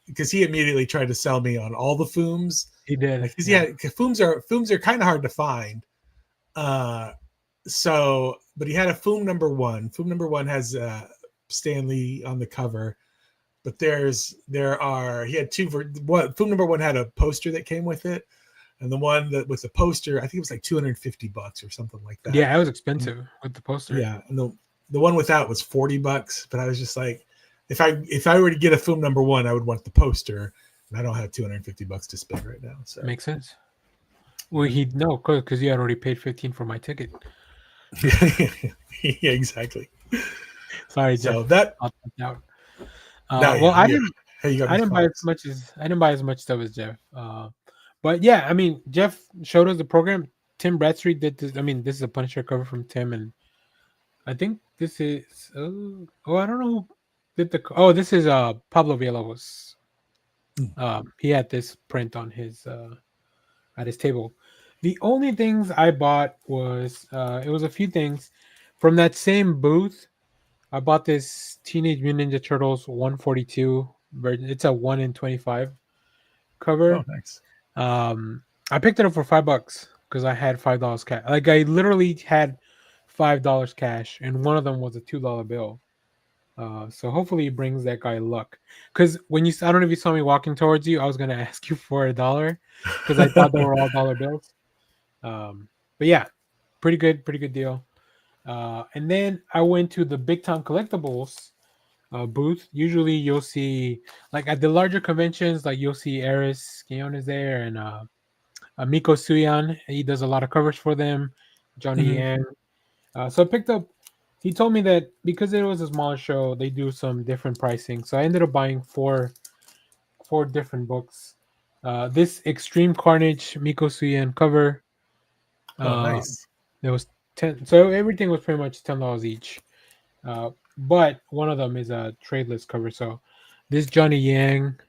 because he immediately tried to sell me on all the Fooms. He did. Like, Fooms are kind of hard to find. But he had a Foom number one. Foom number one has Stan Lee on the cover, but he had two. Foom number one had a poster that came with it, and the one that with the poster, I think it was like $250 or something like that. Yeah, it was expensive with the poster. Yeah, and the one without was $40. But I was just like, if I were to get a Foom number one, I would want the poster, and I don't have $250 to spend right now. So makes sense. Well, because you had already paid $15 for my ticket. Yeah, exactly. Sorry, so Jeff. that out. I didn't buy as much stuff as Jeff. But yeah, I mean, Jeff showed us the program. Tim Bradstreet did this. I mean, this is a Punisher cover from Tim, and I think this is. I don't know who did the. This is Pablo Villalobos. He had this print on his at his table. The only things I bought was it was a few things from that same booth. I bought this Teenage Mutant Ninja Turtles 142 version. It's a 1 in 25 cover. Oh, nice. I picked it up for $5 because I had $5 cash. Like, I literally had $5 cash, and one of them was a $2 bill. So hopefully it brings that guy luck. Because I don't know if you saw me walking towards you, I was gonna ask you for $1 because I thought they were all dollar bills. But yeah, pretty good deal. And then I went to the Big Time Collectibles booth. Usually you'll see, like, at the larger conventions, like, you'll see Eris Quinones there, and Miko Suyan. He does a lot of covers for them. Johnny Yang. So I picked up. He told me that because it was a smaller show, they do some different pricing. So I ended up buying four different books. This Extreme Carnage Miko Suyan cover. Nice. It was 10. So everything was pretty much $10 each. But one of them is a tradeless cover. So this Johnny Yang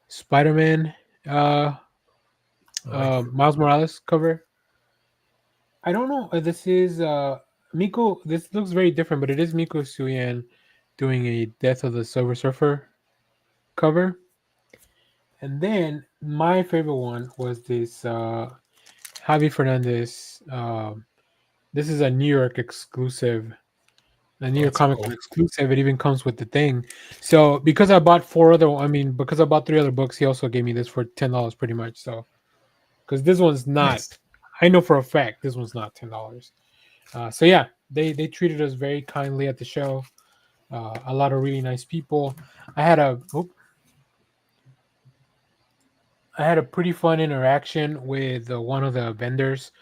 Spider-Man Miles Morales cover. I don't know. This is Miko. This looks very different, but it is Miko Suyan doing a Death of the Silver Surfer cover. And then my favorite one was this Javi Fernandez. This is a New York exclusive. A New York Comic Con exclusive. It even comes with the thing. So because I bought because I bought 3 other books, he also gave me this for $10 pretty much. So because this one's not, nice. I know for a fact this one's not $10. So yeah, they treated us very kindly at the show. A lot of really nice people. I had a pretty fun interaction with one of the vendors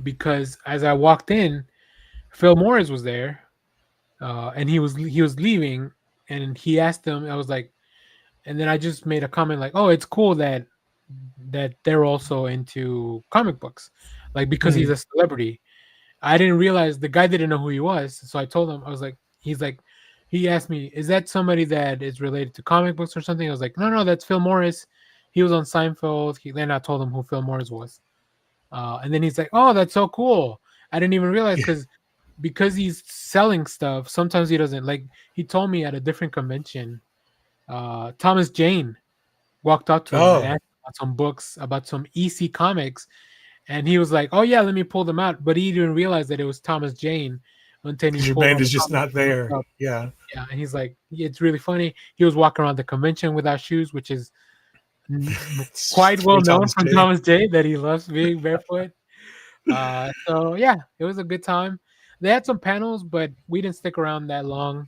because as I walked in, Phil Morris was there, and he was leaving, and he asked him. I was like, and then I just made a comment like, "Oh, it's cool that they're also into comic books, like because he's a celebrity." I didn't realize the guy didn't know who he was, so I told him. I was like, he asked me, "Is that somebody that is related to comic books or something?" I was like, "No, that's Phil Morris. He was on Seinfeld." Then I told him who Phil Morris was, and then he's like, "Oh, that's so cool." I didn't even realize because he's selling stuff. Sometimes he doesn't like. He told me at a different convention, Thomas Jane walked up to him and asked about some books, about some EC comics. And he was like, "Oh yeah, let me pull them out." But he didn't realize that it was Thomas Jane until your band is just not there. Yeah. And he's like, "It's really funny." He was walking around the convention without shoes, which is quite well known from Thomas Jane that he loves being barefoot. So yeah, it was a good time. They had some panels, but we didn't stick around that long.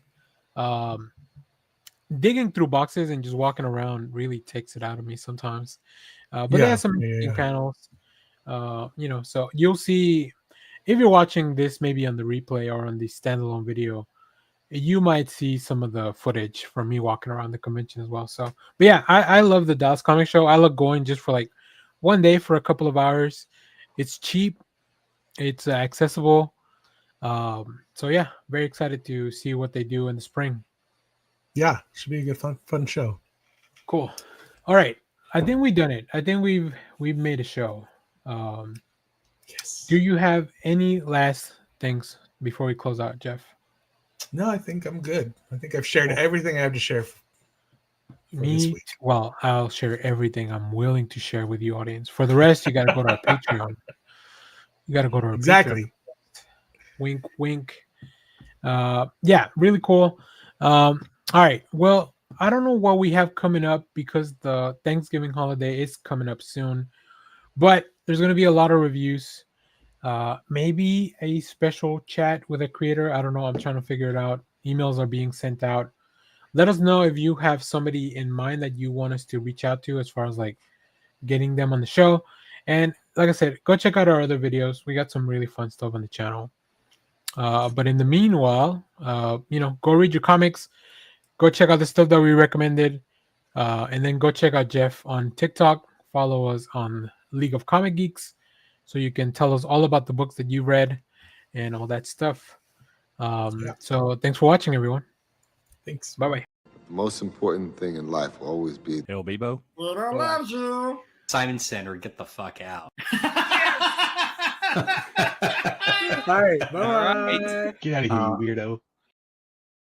Digging through boxes and just walking around really takes it out of me sometimes. But they had some interesting panels. So you'll see if you're watching this maybe on the replay or on the standalone video, you might see some of the footage from me walking around the convention as well. So, but yeah, I love the Dallas Comic Show. I love going just for like one day for a couple of hours. It's cheap, it's accessible. So yeah, very excited to see what they do in the spring. Yeah, should be a good fun show. Cool. All right, I think we've done it. I think we've made a show. Yes. Do you have any last things before we close out, Jeff? No, I think I'm good. I think I've shared everything I have to share. this week. Well, I'll share everything I'm willing to share with you, audience. For the rest, you got to go to our Patreon. You got to go to our Exactly. Patreon. Wink, wink. Yeah, really cool. All right. Well, I don't know what we have coming up because the Thanksgiving holiday is coming up soon, but there's going to be a lot of reviews. Maybe a special chat with a creator. I don't know. I'm trying to figure it out. Emails are being sent out. Let us know if you have somebody in mind that you want us to reach out to as far as like getting them on the show. And like I said, go check out our other videos. We got some really fun stuff on the channel. But in the meanwhile, go read your comics. Go check out the stuff that we recommended. And then go check out Jeff on TikTok. Follow us on League of Comic Geeks so you can tell us all about the books that you read and all that stuff. So thanks for watching, everyone. Thanks. Bye-bye. The most important thing in life will always be El Bebo. Simon Sander, get the fuck out. All right. Bye. Get out of here, you weirdo.